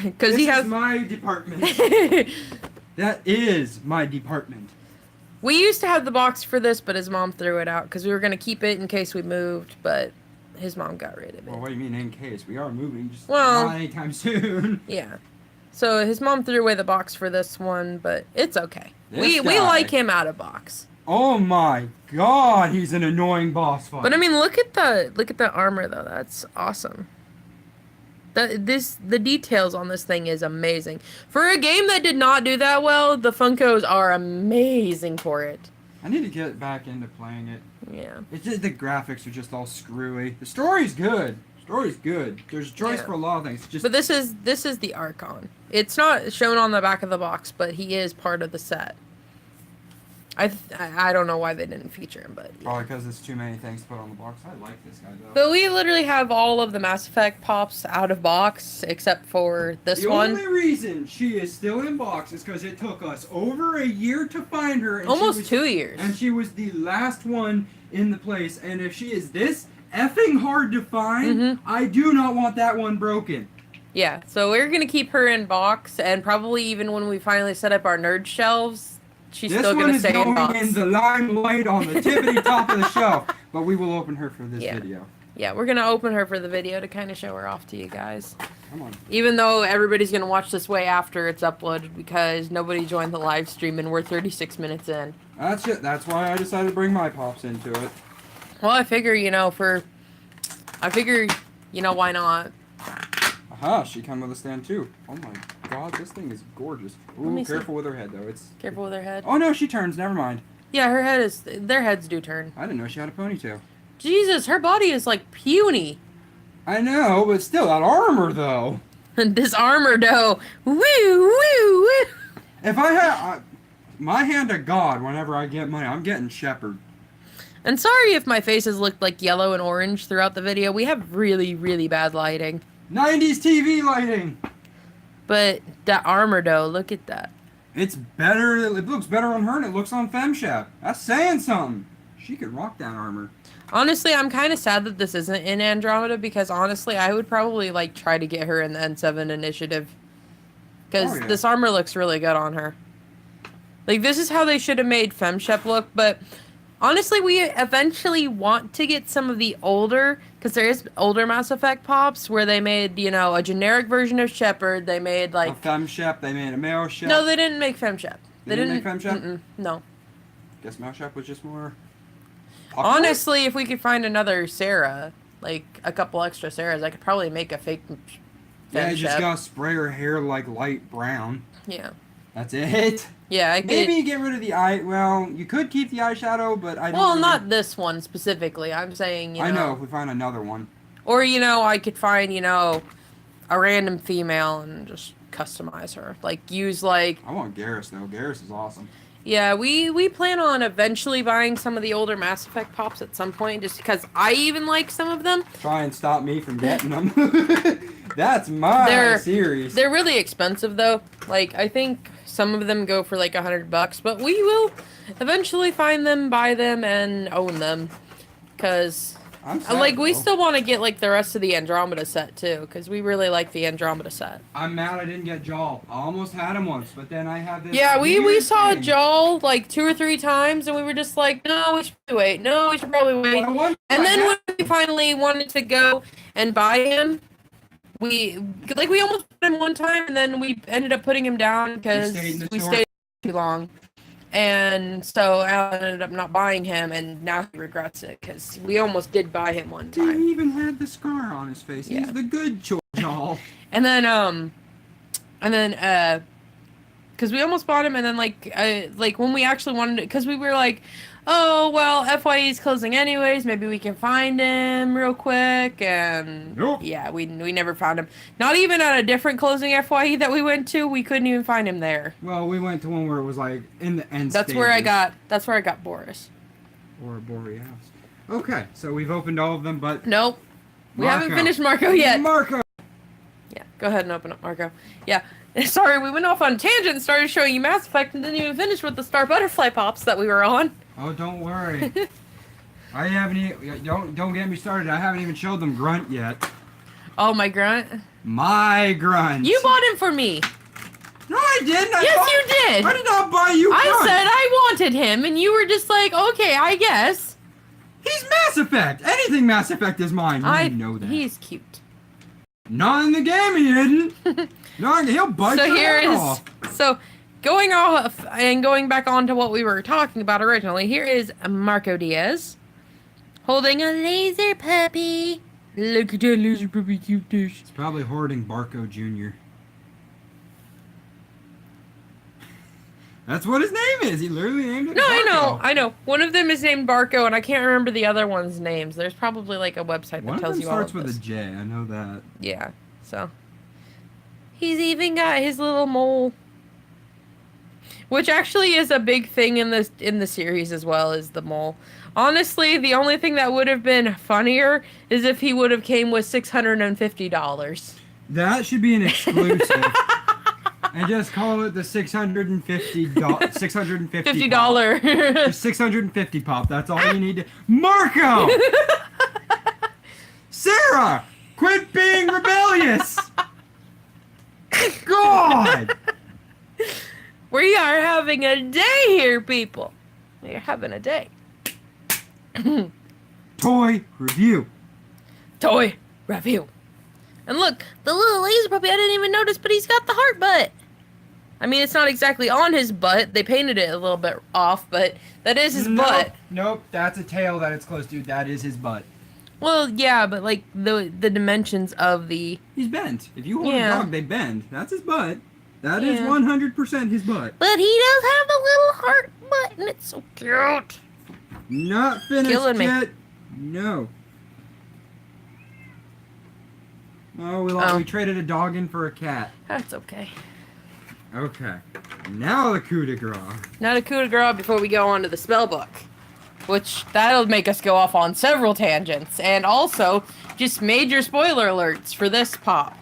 Because he This has... is my department. That is my department. We used to have the box for this, but his mom threw it out because we were gonna keep it in case we moved, but his mom got rid of it. Well, what do you mean in case? We are moving, just Well- not anytime soon. Yeah. So his mom threw away the box for this one, but it's okay. This We guy. like him out of box. Oh my god, he's an annoying boss fight. But I mean, look at the armor though. That's awesome. The details on this thing is amazing. For a game that did not do that well, the Funkos are amazing for it. I need to get back into playing it. Yeah. It's just the graphics are just all screwy. The story's good. Story's good. There's choice Yeah. for a lot of things. It's just But this is the Archon. It's not shown on the back of the box, but he is part of the set. I don't know why they didn't feature him, but yeah. probably because there's too many things to put on the box. I like this guy though. But we literally have all of the Mass Effect pops out of box except for this The one. only reason she is still in box is because it took us over a year to find her. And Almost she was, 2 years. And she was the last one in the place. And if she is this effing hard to find, Mhm. I do not want that one broken. Yeah, so we're gonna keep her in box, and probably even when we finally set up our nerd shelves, she's This still one gonna is stay in going box. in the limelight on the tippity top of the shelf. But we will open her for this Yeah. video. Yeah, we're gonna open her for the video to kind of show her off to you guys. Come on. Even though everybody's gonna watch this way after it's uploaded because nobody joined the live stream and we're 36 minutes in. That's it. That's why I decided to bring my pops into it. Well, I figure, why not? Aha, she come with a stand too. Oh my god, this thing is gorgeous. Let Ooh, me see. careful with her head though. It's Careful with her head. Oh no, she turns. Never mind. Yeah, their heads do turn. I didn't know she had a ponytail. Jesus, her body is like puny. I know, but still, that armor though. And this armor though, woo, woo, woo. If I had my hand to God, whenever I get money, I'm getting Shepherd. And sorry if my faces looked like yellow and orange throughout the video. We have really, really bad lighting. 90s TV lighting. But that armor though, look at that. It's better. It looks better on her than it looks on FemShep. That's saying something. She could rock that armor. Honestly, I'm kind of sad that this isn't in Andromeda because honestly, I would probably like try to get her in the N7 initiative. Because Oh, yeah. this armor looks really good on her. Like, this is how they should have made FemShep look, but honestly, we eventually want to get some of the older, because there is older Mass Effect pops where they made, a generic version of Shepard. They made, like... A FemShep, they made a male Shep. No, they didn't make FemShep. They didn't make FemShep? Mm-mm, no. Guess male Shep was just more popular? Honestly, if we could find another Sarah, like a couple extra Sarahs, I could probably make a fake Yeah, you just FemShep. gotta spray her hair like light brown. Yeah. That's it. Yeah, I could... Maybe get rid of the eye. Well, you could keep the eyeshadow, but I don't. Well, really- not this one specifically. I'm saying, I know if we find another one. Or, I could find, a random female and just customize her. Like, use, like... I want Garrus though. Garrus is awesome. Yeah, we plan on eventually buying some of the older Mass Effect pops at some point, just because I even like some of them. Try and stop me from getting them. That's my They're- series. They're really expensive, though. Like, I think some of them go for, like, $100, but we will eventually find them, buy them, and own them. Because... I'm sad, Like, we though. still want to get, like, the rest of the Andromeda set, too, because we really like the Andromeda set. I'm mad I didn't get Jaal. I almost had him once, but then I had this. Yeah, we weird saw thing. Joel, like, 2 or 3 times, and we were just like, no, we should probably wait. No, we should probably wait. Well, one And time then I when we finally wanted to go and buy him, we almost put him one time, and then we ended up putting him down because stayed in the we store. stayed too long. And so Alan ended up not buying him, and now he regrets it because we almost did buy him one He time. even had the scar on his face. Yeah. He's the good Jaal. And then because we almost bought him, and then like when we actually wanted it, because we were like, oh well, FYE is closing anyways, maybe we can find him real quick, and Nope. yeah, we never found him. Not even at a different closing FYE that we went to, we couldn't even find him there. Well, we went to one where it was like in the end. That's where I got Boris. Or Boreas. Okay, so we've opened all of them, but Nope, we haven't Marco. finished Marco yet. Marco. Yeah, go ahead and open up Marco. Yeah. Sorry, we went off on a tangent and started showing you Mass Effect and didn't even finish with the Star Butterfly pops that we were on. Oh, don't worry. I haven't even, don't get me started. I haven't even showed them Grunt yet. Oh, my grunt. My Grunt. You bought him for me. No, I didn't. Yes, you did. I did not buy you I Grunt. said I wanted him, and you were just like, okay, I guess. He's Mass Effect. Anything Mass Effect is mine. You know that. He's cute. Not in the game, he didn't. No, he'll bite So your here head is off. so going off and going back on to what we were talking about originally. Here is Marco Diaz holding a laser puppy. Look at that laser puppy cuteness. It's probably hoarding Barco Jr. That's what his name is. He literally named it. No, Barco. I know. One of them is named Barco, and I can't remember the other one's names. There's probably like a website that One of tells them you all starts of with this. a J. I know that. Yeah, so he's even got his little mole, which actually is a big thing in the series as well, is the mole. Honestly, the only thing that would have been funnier is if he would have came with $650. That should be an exclusive. And just call it the $650 $650 pop. $50. Just 650 pop. That's all you need to. Marco! Sarah! Quit being rebellious! God! We are having a day here, people. We are having a day. Toy review. Toy review. And look, the little laser puppy, I didn't even notice, but he's got the heart butt. I mean, it's not exactly on his butt. They painted it a little bit off, but that is his butt. Nope, that's a tail that it's close to. That is his butt. Well, yeah, but like the dimensions of the... He's bent. If you hold Yeah. a dog, they bend. That's his butt. That is Yeah. 100% his butt. But he does have a little heart butt, and it's so cute. Not finished Killing me. yet. No. Oh, we traded a dog in for a cat. That's okay. Okay. Now the coup de grace. Now the coup de grace before we go on to the spell book. Which, that'll make us go off on several tangents. And also, just major spoiler alerts for this pop.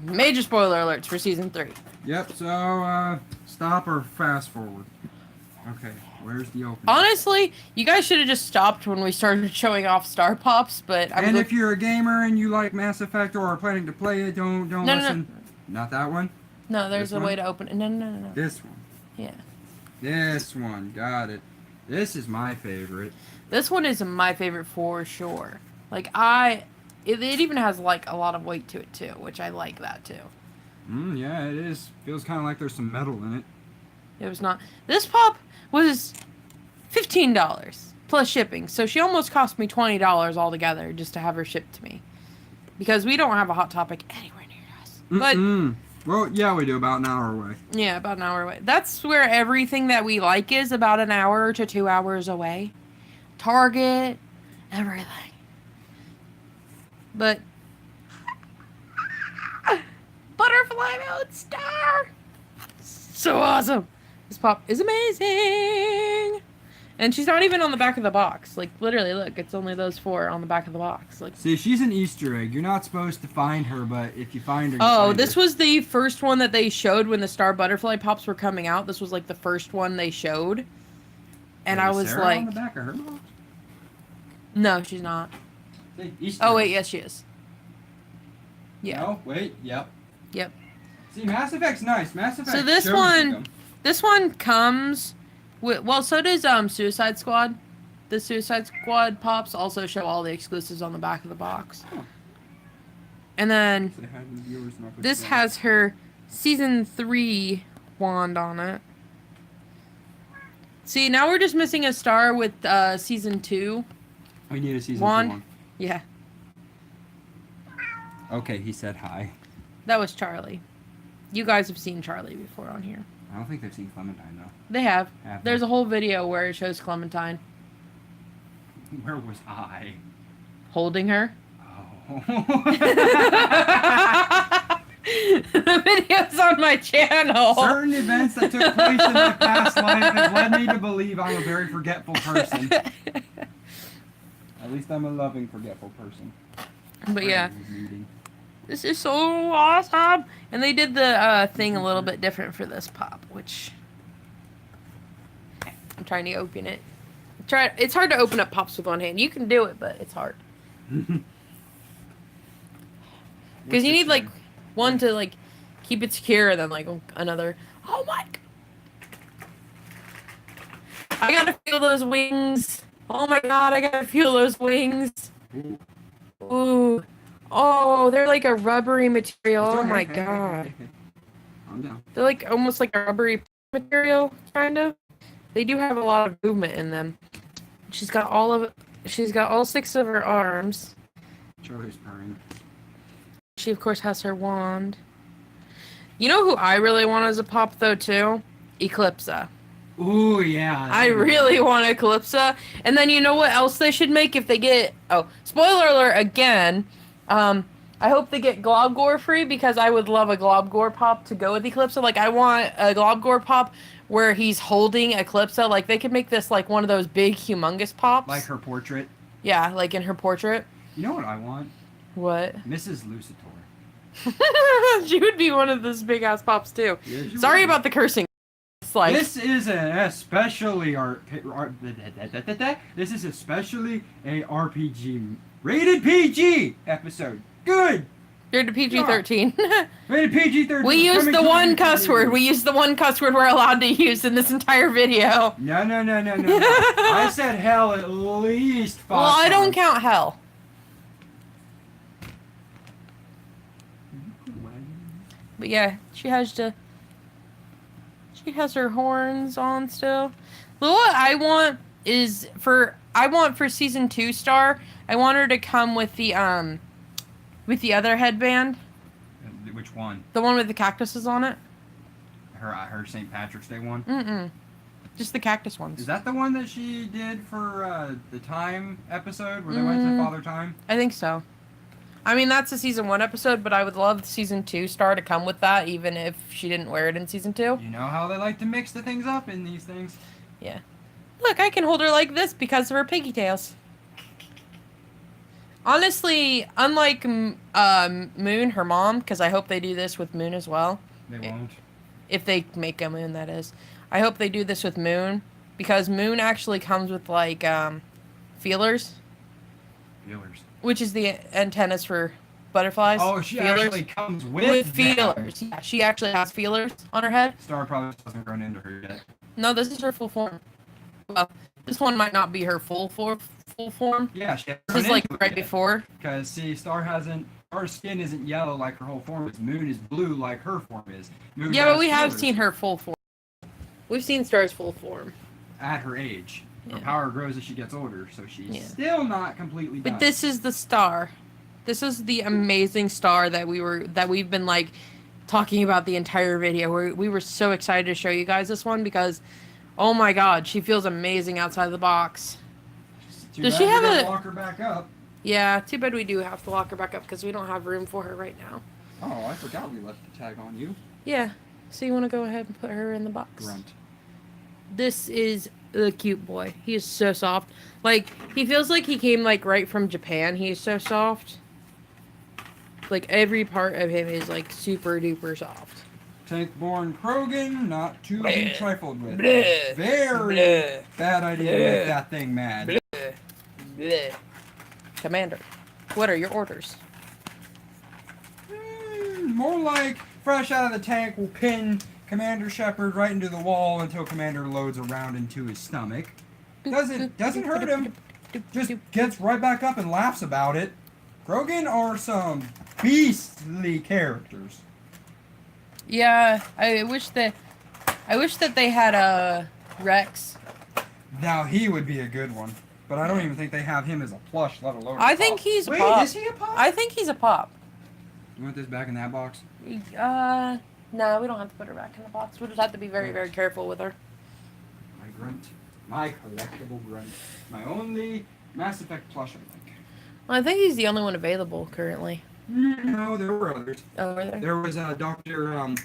Major spoiler alerts for Season 3. Yep, so, stop or fast forward. Okay, where's the opening? Honestly, you guys should have just stopped when we started showing off Star Pops, but And if you're a gamer and you like Mass Effect or are planning to play it, don't No, no, no. listen. Not that one. No, there's This a way one? to open it. No. This one. Yeah. This one. Got it. This is my favorite. This one is my favorite for sure. Like, it even has, like, a lot of weight to it, too, which I like that, too. Yeah, it is. Feels kind of like there's some metal in it. It was not. This pop was $15 plus shipping, so she almost cost me $20 altogether just to have her shipped to me. Because we don't have a Hot Topic anywhere near us. But, Mm-mm. Well, yeah, we do, about an hour away. yeah, about an hour away. That's where everything that we like is, about an hour to 2 hours away. Target, everything. But Butterfly Mode Star! So awesome! This pop is amazing! And she's not even on the back of the box. Like, literally, look, it's only those 4 on the back of the box. Like, See, she's an Easter egg. You're not supposed to find her, but if you find her, you oh, find this her. was the first one that they showed when the Star Butterfly Pops were coming out. This was, like, the first one they showed. And I Is was Sarah like, on the back of her box? no, she's not. See, Easter Oh, wait, egg. yes, she is. Yeah. No, wait, yep. Yep. See, Mass Effect's nice. Mass Effect. So this shows you one- them. This one comes with, well, so does Suicide Squad. The Suicide Squad pops also show all the exclusives on the back of the box. Huh. And then Say hi to the viewers and I'll put this it has her Season 3 wand on it. See, now we're just missing a star with Season 2. down. We need a season Wand. 1. Yeah, Okay, he said hi. that was Charlie. You guys have seen Charlie before on here. I don't think they've seen Clementine though. They have. Have There's they? a whole video where it shows Clementine Where was I? holding her. Oh. The video's on my channel. Certain events that took place in my past life have led me to believe I'm a very forgetful person. At least I'm a loving, forgetful person. But yeah, Meeting. this is so awesome. And they did the thing a little bit different for this pop, which I'm trying to open it. It's hard to open up pops with one hand. You can do it, but it's hard because you need like one to like keep it secure, and then like another. Oh my! I gotta feel those wings. Oh my god! I gotta feel those wings. Ooh. Oh, they're like a rubbery material. It's Oh okay. my Hey, hey, hey, god. hey, hey. Calm down. They're like almost like a rubbery material, kind of. They do have a lot of movement in them. She's got all 6 of her arms. Charlie's purring. She of course has her wand. You know who I really want as a pop though too? Eclipsa. Ooh, yeah. I really want Eclipsa. And then you know what else they should make if they get spoiler alert again. I hope they get Globgore free because I would love a Globgore pop to go with Eclipsa. Like I want a Globgore pop where he's holding Eclipsa. Like they could make this like one of those big humongous pops. Like her portrait. Yeah, like in her portrait. You know what I want? What? Mrs. Lucitor. She would be one of those big ass pops too. Yeah, she Sorry would. about the cursing. It's like This is especially this is especially a RPG rated PG episode. Good. you're to PG-13. Rated PG-13. We used Coming the to one you. cuss word. We used the one cuss word we're allowed to use in this entire video. No. I said hell at least 5 Well, I don't times. count hell. But yeah, she has her horns on still. But what I want is for season 2 star, I want her to come with the other headband, Which one? the one with the cactuses on it. Her St. Patrick's Day one? Mm-mm. Just the cactus ones. Is that the one that she did for the Time episode where they went to Father Time? I think so. I mean, that's a season 1 episode, but I would love season 2 star to come with that, even if she didn't wear it in season 2. You know how they like to mix the things up in these things? Yeah. Look, I can hold her like this because of her piggy tails. Honestly, unlike Moon, her mom, because I hope they do this with Moon as well. They won't. If they make a Moon, that is. I hope they do this with Moon, because Moon actually comes with, like, feelers, Feelers. which is the antennas for butterflies. Oh, she feelers. actually comes with them. feelers. Yeah, she actually has feelers on her head. Star probably hasn't grown into her yet. No, this is her full form. Well, this one might not be her full form. Yeah, she hasn't This is grown like into it right yet. before. Because, see, her skin isn't yellow like her whole form is. Moon is blue like her form is. Moon Yeah, but has we have feelers seen her full form. We've seen Star's full form. at her age. Her Yeah. power grows as she gets older, so she's Yeah. still not completely done. But this is the star. This is the amazing star that we've been like talking about the entire video. We were so excited to show you guys this one because, oh my god, she feels amazing outside the box. Too does bad she we have gotta a- lock her back up? Yeah, too bad we do have to lock her back up because we don't have room for her right now. Oh, I forgot we left the tag on you. Yeah, so you want to go ahead and put her in the box? Grunt. This is the cute boy. He is so soft. Like, he feels like he came, like, right from Japan. He is so soft. Like, every part of him is, like, super duper soft. Tank-born Krogan, not to be Bleh. trifled with. Bleh. Very Bleh. bad idea to Bleh. make that thing mad. Bleh. Commander, what are your orders? More like fresh out of the tank will pin Commander Shepard right into the wall until Commander loads a round into his stomach. Doesn't hurt him. Just gets right back up and laughs about it. Krogan are some beastly characters. Yeah, I wish that they had a Rex. Now he would be a good one, but I don't even think they have him as a plush, let alone. I a think pop. he's a Wait, pop. is he a pop? I think he's a pop. You want this back in that box? No, we don't have to put her back in the box. We just have to be very, very careful with her. My grunt, my collectible grunt, my only Mass Effect plush I like. Well, I think he's the only one available currently. No, there were others. Oh, are there? There was Dr.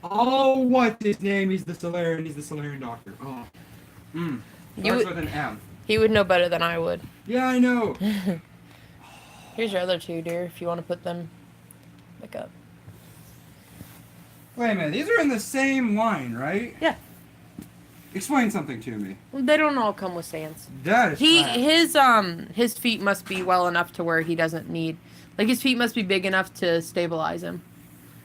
Oh, what's his name? He's the Solarian doctor. Oh. You Starts would- with an M. He would know better than I would. Yeah, I know. Here's your other two, dear, if you want to put them back up. Wait a minute, these are in the same line, right? Yeah. Explain something to me. They don't all come with stands. That is crap. His feet must be well enough to where he doesn't need, like, his feet must be big enough to stabilize him.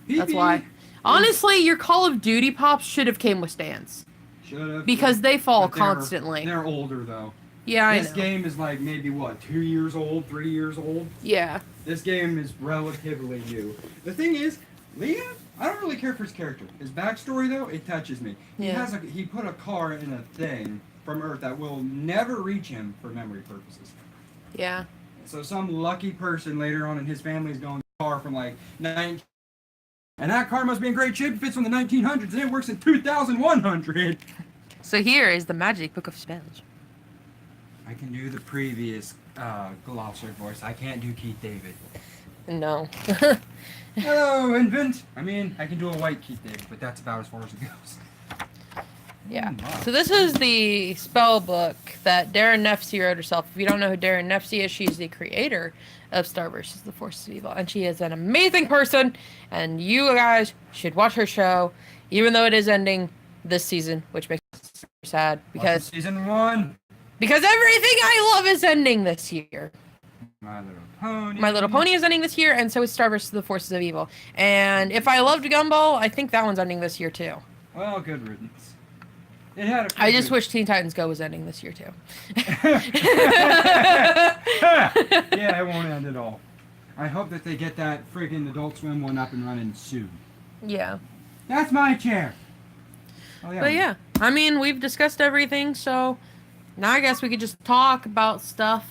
That's why. Honestly, your Call of Duty pops should have came with stands. Should've. Because they fall But they're- constantly. They're older though. Yeah, I This know. game is like maybe what, 2 years old, 3 years old? Yeah. This game is relatively new. The thing is, Liam, I don't really care for his character. His backstory, though, it touches me. Yeah. He put a car in a thing from Earth that will never reach him for memory purposes. Yeah. So some lucky person later on in his family is going to a car from like 19... And that car must be in great shape if it's from the 1900s and it works in 2100. So here is the magic book of spells. I can do the previous Gloucester voice. I can't do Keith David. No. Hello, infant. I mean, I can do a white Keith David, but that's about as far as it goes. Yeah. Oh, my. So this is the spell book that Darren Nefsey wrote herself. If you don't know who Darren Nefsey is, she's the creator of Star vs. the Forces of Evil, and she is an amazing person. And you guys should watch her show, even though it is ending this season, which makes me super sad because Season 1. everything I love is ending this year. My Little Pony. My Little Pony is ending this year, and so is Star vs. the Forces of Evil. And if I loved Gumball, I think that one's ending this year too. Well, good riddance. It had a I just good- wish Teen Titans Go was ending this year too. Yeah, it won't end at all. I hope that they get that friggin' Adult Swim one up and running soon. Yeah. That's my chair. Oh, But yeah, I mean, we've discussed everything, so now I guess we could just talk about stuff.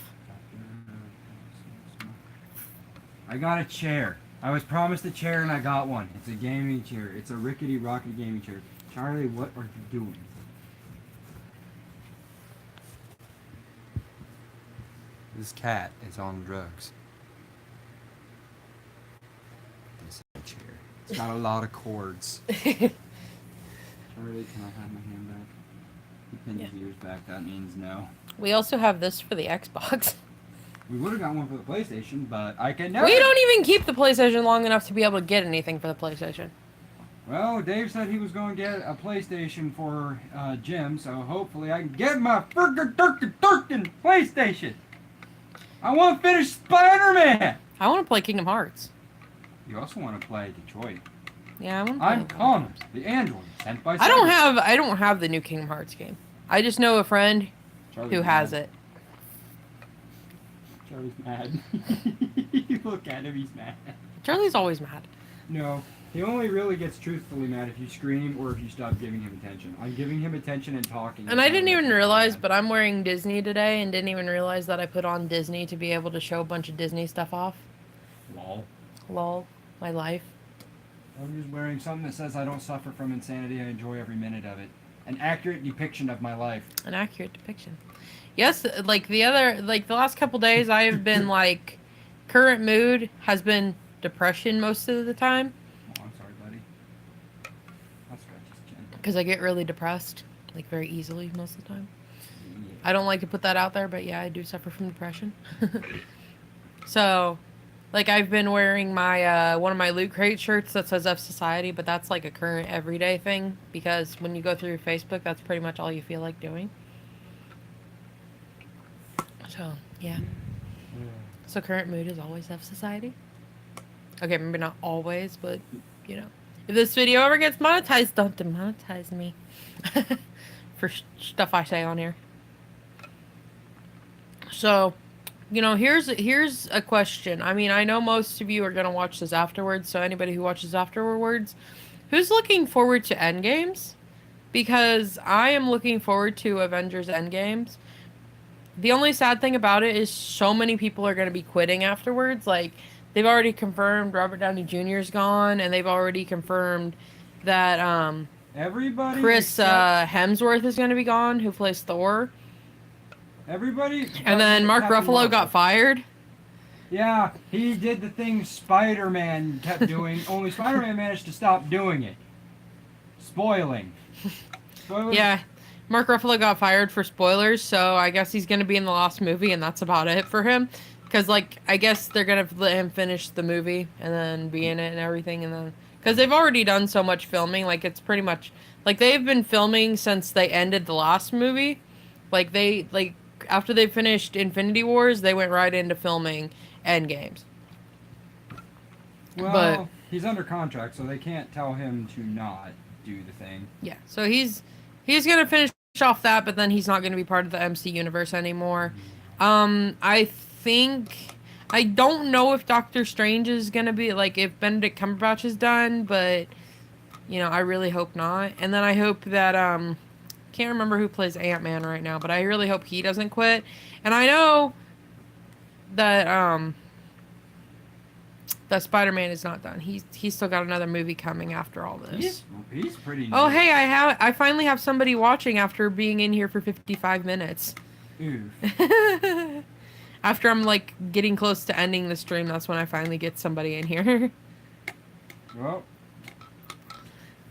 I got a chair. I was promised a chair and I got one. It's a gaming chair. It's a rickety rockety gaming chair. Charlie, what are you doing? This cat is on drugs. This is a chair. It's got a lot of cords. Charlie, can I have my hand back? You pinned his ears back. That means no. We also have this for the Xbox. We would have got one for the PlayStation, but I can never. We don't even keep the PlayStation long enough to be able to get anything for the PlayStation. Well, Dave said he was going to get a PlayStation for Jim, so hopefully I can get my frickin' PlayStation. I want to finish Spider-Man. I want to play Kingdom Hearts. You also want to play Detroit. Yeah, I want to play. I'm Connor, the android sent by. I don't have the new Kingdom Hearts game. I just know a friend Charlie's who has mad. it. Charlie's mad. You look at him, he's mad. Charlie's always mad. No, he only really gets truthfully mad if you scream or if you stop giving him attention. I'm giving him attention and talking. And I didn't even realize, but I'm wearing Disney today and didn't even realize that I put on Disney to be able to show a bunch of Disney stuff off. Lol. Lol. My life. I'm just wearing something that says I don't suffer from insanity. I enjoy every minute of it. An accurate depiction of my life. An accurate depiction. Yes, like the last couple days I have been like, current mood has been depression most of the time. Oh, I'm sorry, buddy. I'll scratch his chin. Because I get really depressed, like very easily most of the time. I don't like to put that out there, but yeah, I do suffer from depression. So, like I've been wearing my one of my Loot Crate shirts that says F Society, but that's like a current everyday thing because when you go through your Facebook, that's pretty much all you feel like doing. So, yeah. So current mood is always F Society. Okay, maybe not always, but you know. If this video ever gets monetized, don't demonetize me. For stuff I say on here. So, you know, here's a question. I mean, I know most of you are going to watch this afterwards, so anybody who watches afterwards, who's looking forward to Endgames? Because I am looking forward to Avengers Endgames. The only sad thing about it is so many people are going to be quitting afterwards. Like, they've already confirmed Robert Downey Jr. is gone, and they've already confirmed that Everybody. Chris except- Hemsworth is going to be gone, who plays Thor. Everybody. And then Mark Captain Ruffalo Marvel. got fired. Yeah, he did the thing Spider-Man kept doing. Only Spider-Man managed to stop doing it. Spoiling. Spoilers? Yeah, Mark Ruffalo got fired for spoilers, so I guess he's going to be in the last movie, and that's about it for him. Because, like, I guess they're going to let him finish the movie and then be in it and everything, and then... Because they've already done so much filming, like, it's pretty much... Like, they've been filming since they ended the last movie. Like, after they finished Infinity Wars, they went right into filming Endgames. Well, But- he's under contract, so they can't tell him to not do the thing. Yeah, so he's gonna finish off that, but then he's not gonna be part of the MC universe anymore. I think I don't know if Doctor Strange is gonna be like if Benedict Cumberbatch is done, but I really hope not. And then I hope that can't remember who plays Ant-Man right now, but I really hope he doesn't quit. And I know that that Spider-Man is not done. He's still got another movie coming after all this. He's pretty. Oh, new. hey, I finally have somebody watching after being in here for 55 minutes. Oof. After I'm like getting close to ending the stream, that's when I finally get somebody in here. Well,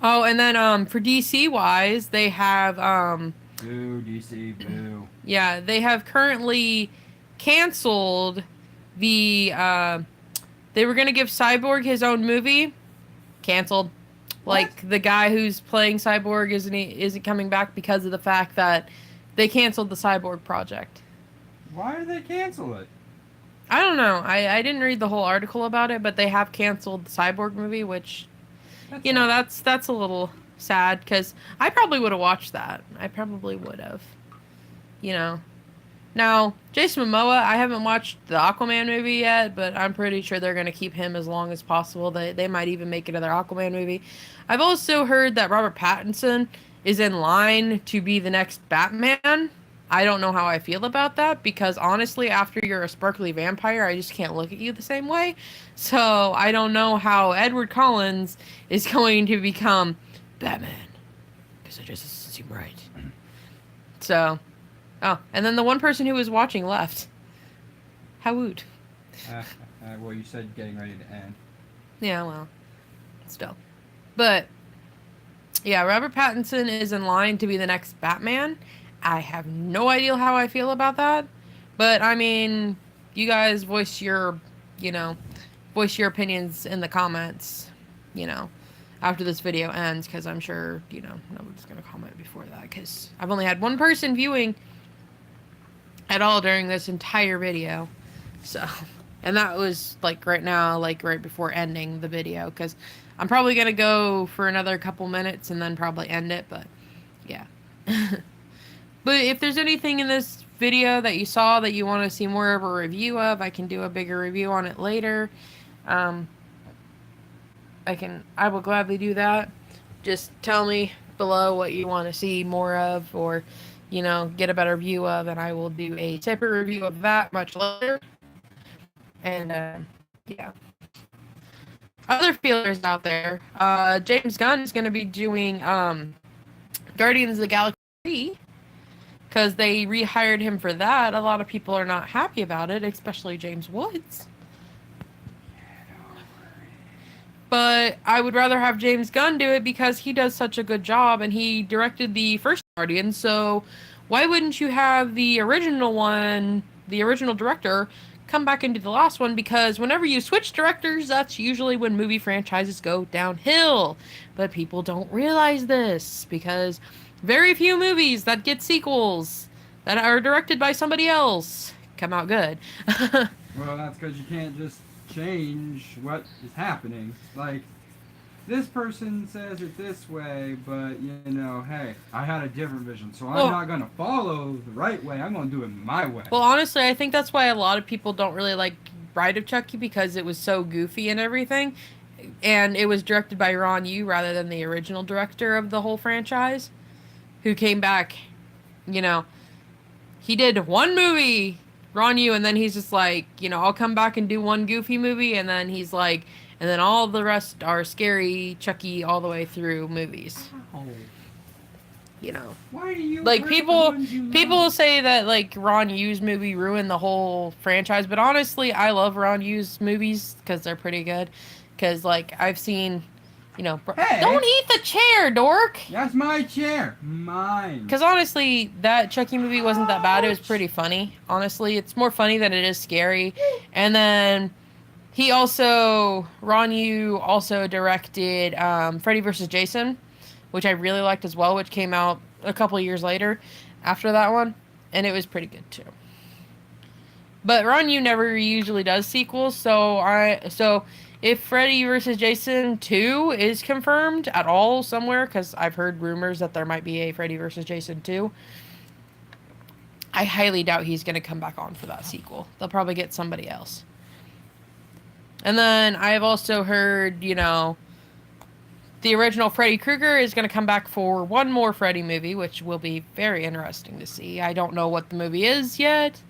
Oh, and then for DC wise, they have boo, DC, boo. yeah, they have currently canceled the they were going to give Cyborg his own movie. Canceled. Like the guy who's playing Cyborg isn't coming back because of the fact that they canceled the Cyborg project. Why did they cancel it? I don't know. I didn't read the whole article about it, but they have canceled the Cyborg movie, which that's a little sad because I probably would have watched that. I probably would have. Now, Jason Momoa, I haven't watched the Aquaman movie yet, but I'm pretty sure they're going to keep him as long as possible. They might even make another Aquaman movie. I've also heard that Robert Pattinson is in line to be the next Batman. I don't know how I feel about that because honestly, after you're a sparkly vampire, I just can't look at you the same way. So I don't know how Edward Collins is going to become Batman because it just doesn't seem right. So, and then the one person who was watching left. How woot. Well, you said getting ready to end. Yeah, well, still. But, yeah, Robert Pattinson is in line to be the next Batman. I have no idea how I feel about that. But, I mean, you guys voice your opinions in the comments, after this video ends, because I'm sure, nobody's going to comment before that, because I've only had one person viewing at all during this entire video. So, and that was, like, right now, like, right before ending the video, because I'm probably going to go for another couple minutes and then probably end it, but, yeah. But if there's anything in this video that you saw that you want to see more of a review of, I can do a bigger review on it later. I will gladly do that. Just tell me below what you want to see more of or, get a better view of, and I will do a separate review of that much later. And, yeah. Other feelers out there, James Gunn is going to be doing Guardians of the Galaxy 3. Because they rehired him for that. A lot of people are not happy about it, especially James Woods. But I would rather have James Gunn do it because he does such a good job and he directed the first Guardian. So why wouldn't you have the original one, the original director, come back into the last one? Because whenever you switch directors, that's usually when movie franchises go downhill. But people don't realize this because very few movies that get sequels that are directed by somebody else come out good. Well, that's because you can't just change what is happening. Like, this person says it this way, but, hey, I had a different vision, so I'm not going to follow the right way. I'm going to do it my way. Well, honestly, I think that's why a lot of people don't really like Bride of Chucky because it was so goofy and everything. And it was directed by Ron Yu rather than the original director of the whole franchise, who came back, he did one movie, Ron Yu, and then he's just like, I'll come back and do one goofy movie, and then he's like, and then all the rest are scary, Chucky, all the way through movies. Oh. Why do you like people say that like Ron Yu's movie ruined the whole franchise, but honestly, I love Ron Yu's movies because they're pretty good. Because like I've seen. Hey, don't eat the chair, dork! That's my chair. Mine. Because honestly, that Chucky movie wasn't that bad. It was pretty funny. Honestly, it's more funny than it is scary. And then Ron Yu also directed Freddy vs. Jason, which I really liked as well, which came out a couple years later after that one. And it was pretty good too. But Ron Yu never usually does sequels, so if Freddy vs. Jason 2 is confirmed at all somewhere, because I've heard rumors that there might be a Freddy vs. Jason 2, I highly doubt he's going to come back on for that sequel. They'll probably get somebody else. And then I have also heard, the original Freddy Krueger is going to come back for one more Freddy movie, which will be very interesting to see. I don't know what the movie is yet,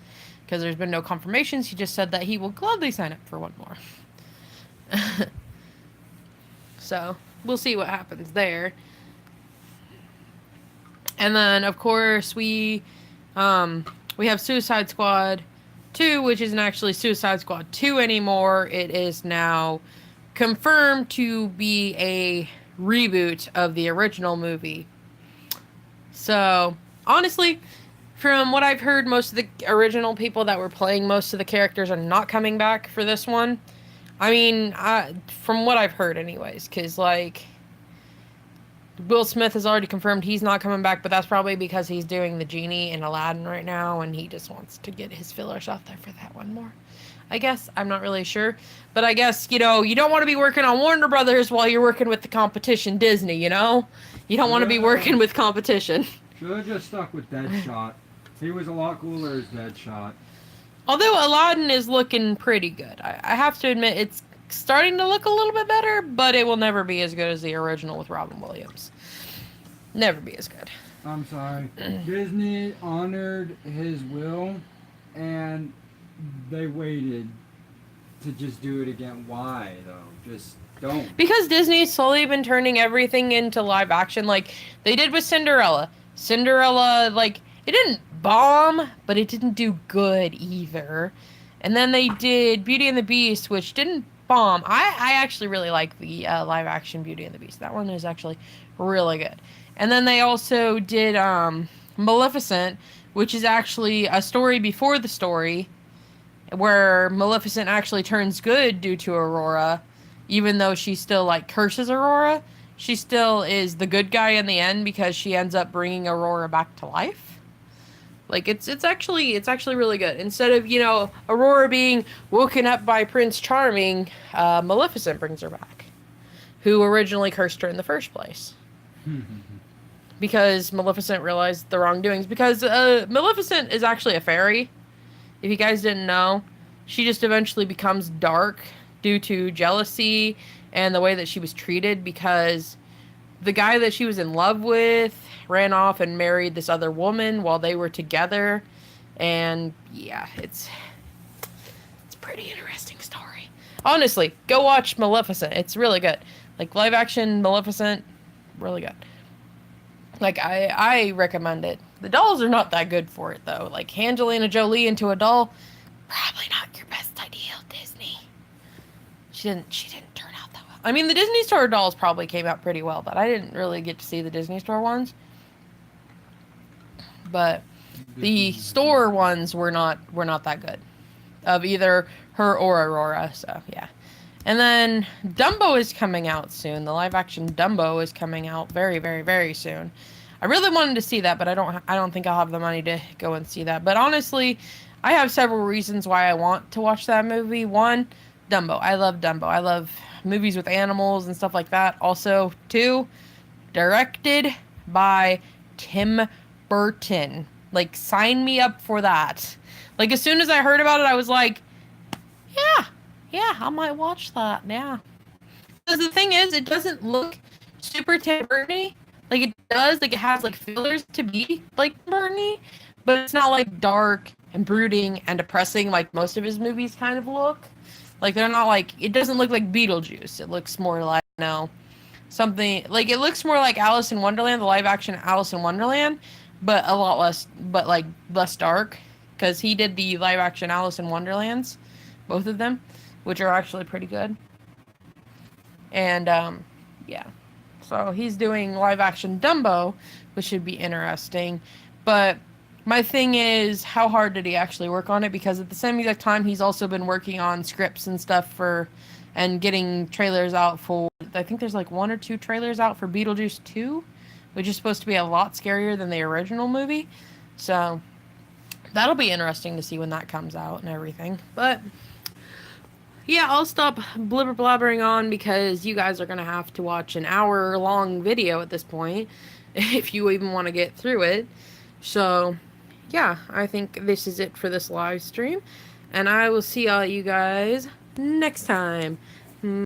because there's been no confirmations. He just said that he will gladly sign up for one more. So, we'll see what happens there. And then, of course, we have Suicide Squad 2, which isn't actually Suicide Squad 2 anymore. It is now confirmed to be a reboot of the original movie. So, honestly, from what I've heard, most of the original people that were playing most of the characters are not coming back for this one. I mean, from what I've heard anyways, because, like, Will Smith has already confirmed he's not coming back, but that's probably because he's doing the genie in Aladdin right now, and he just wants to get his fillers off there for that one more. I guess. I'm not really sure. But I guess, you don't want to be working on Warner Brothers while you're working with the competition, Disney, You don't want to be working with competition. Should have just stuck with Deadshot. He was a lot cooler as Deadshot. Although Aladdin is looking pretty good. I have to admit, it's starting to look a little bit better, but it will never be as good as the original with Robin Williams. Never be as good. I'm sorry. Disney honored his will, and they waited to just do it again. Why, though? Just don't. Because Disney's slowly been turning everything into live action, like they did with Cinderella. Cinderella, like, it didn't bomb, but it didn't do good either. And then they did Beauty and the Beast, which didn't bomb. I actually really like the live action Beauty and the Beast. That one is actually really good. And then they also did Maleficent, which is actually a story before the story, where Maleficent actually turns good due to Aurora, even though she still, like, curses Aurora. She still is the good guy in the end because she ends up bringing Aurora back to life. Like, it's actually really good. Instead of, Aurora being woken up by Prince Charming, Maleficent brings her back, who originally cursed her in the first place. Because Maleficent realized the wrongdoings. Because Maleficent is actually a fairy. If you guys didn't know, she just eventually becomes dark due to jealousy and the way that she was treated, because the guy that she was in love with ran off and married this other woman while they were together. And yeah, it's a pretty interesting story. Honestly, go watch Maleficent. It's really good. Like, live action Maleficent, really good. Like, I recommend it. The dolls are not that good for it, though. Like, Angelina Jolie into a doll, probably not your best idea, Disney. She didn't turn out that well. I mean, the Disney Store dolls probably came out pretty well, but I didn't really get to see the Disney Store ones. But the store ones were not that good, of either her or Aurora. So yeah. And then Dumbo is coming out soon. The live action Dumbo is coming out very, very, very soon. I really wanted to see that, but I don't think I'll have the money to go and see that. But honestly, I have several reasons why I want to watch that movie. One, Dumbo. I love Dumbo. I love movies with animals and stuff like that. Also, two, directed by Tim Burton. Like, sign me up for that. Like, as soon as I heard about it, I was like, yeah, I might watch that, yeah. Because the thing is, it doesn't look super Tim Burton-y. Like, it does, like, it has, like, fillers to be, like, Burton-y, but it's not, like, dark and brooding and depressing like most of his movies kind of look. Like, they're not, like, it doesn't look like Beetlejuice. It looks more like, something, like, it looks more like Alice in Wonderland, the live-action Alice in Wonderland, but a lot less, but, like, less dark, because he did the live-action Alice in Wonderlands, both of them, which are actually pretty good. And, yeah. So he's doing live-action Dumbo, which should be interesting. But my thing is, how hard did he actually work on it? Because at the same exact time, he's also been working on scripts and stuff for, and getting trailers out for, I think there's like 1 or 2 trailers out for Beetlejuice 2, which is supposed to be a lot scarier than the original movie. So that'll be interesting to see when that comes out and everything. But yeah, I'll stop blibber blabbering on because you guys are going to have to watch an hour-long video at this point if you even want to get through it. So, yeah, I think this is it for this live stream. And I will see all you guys next time.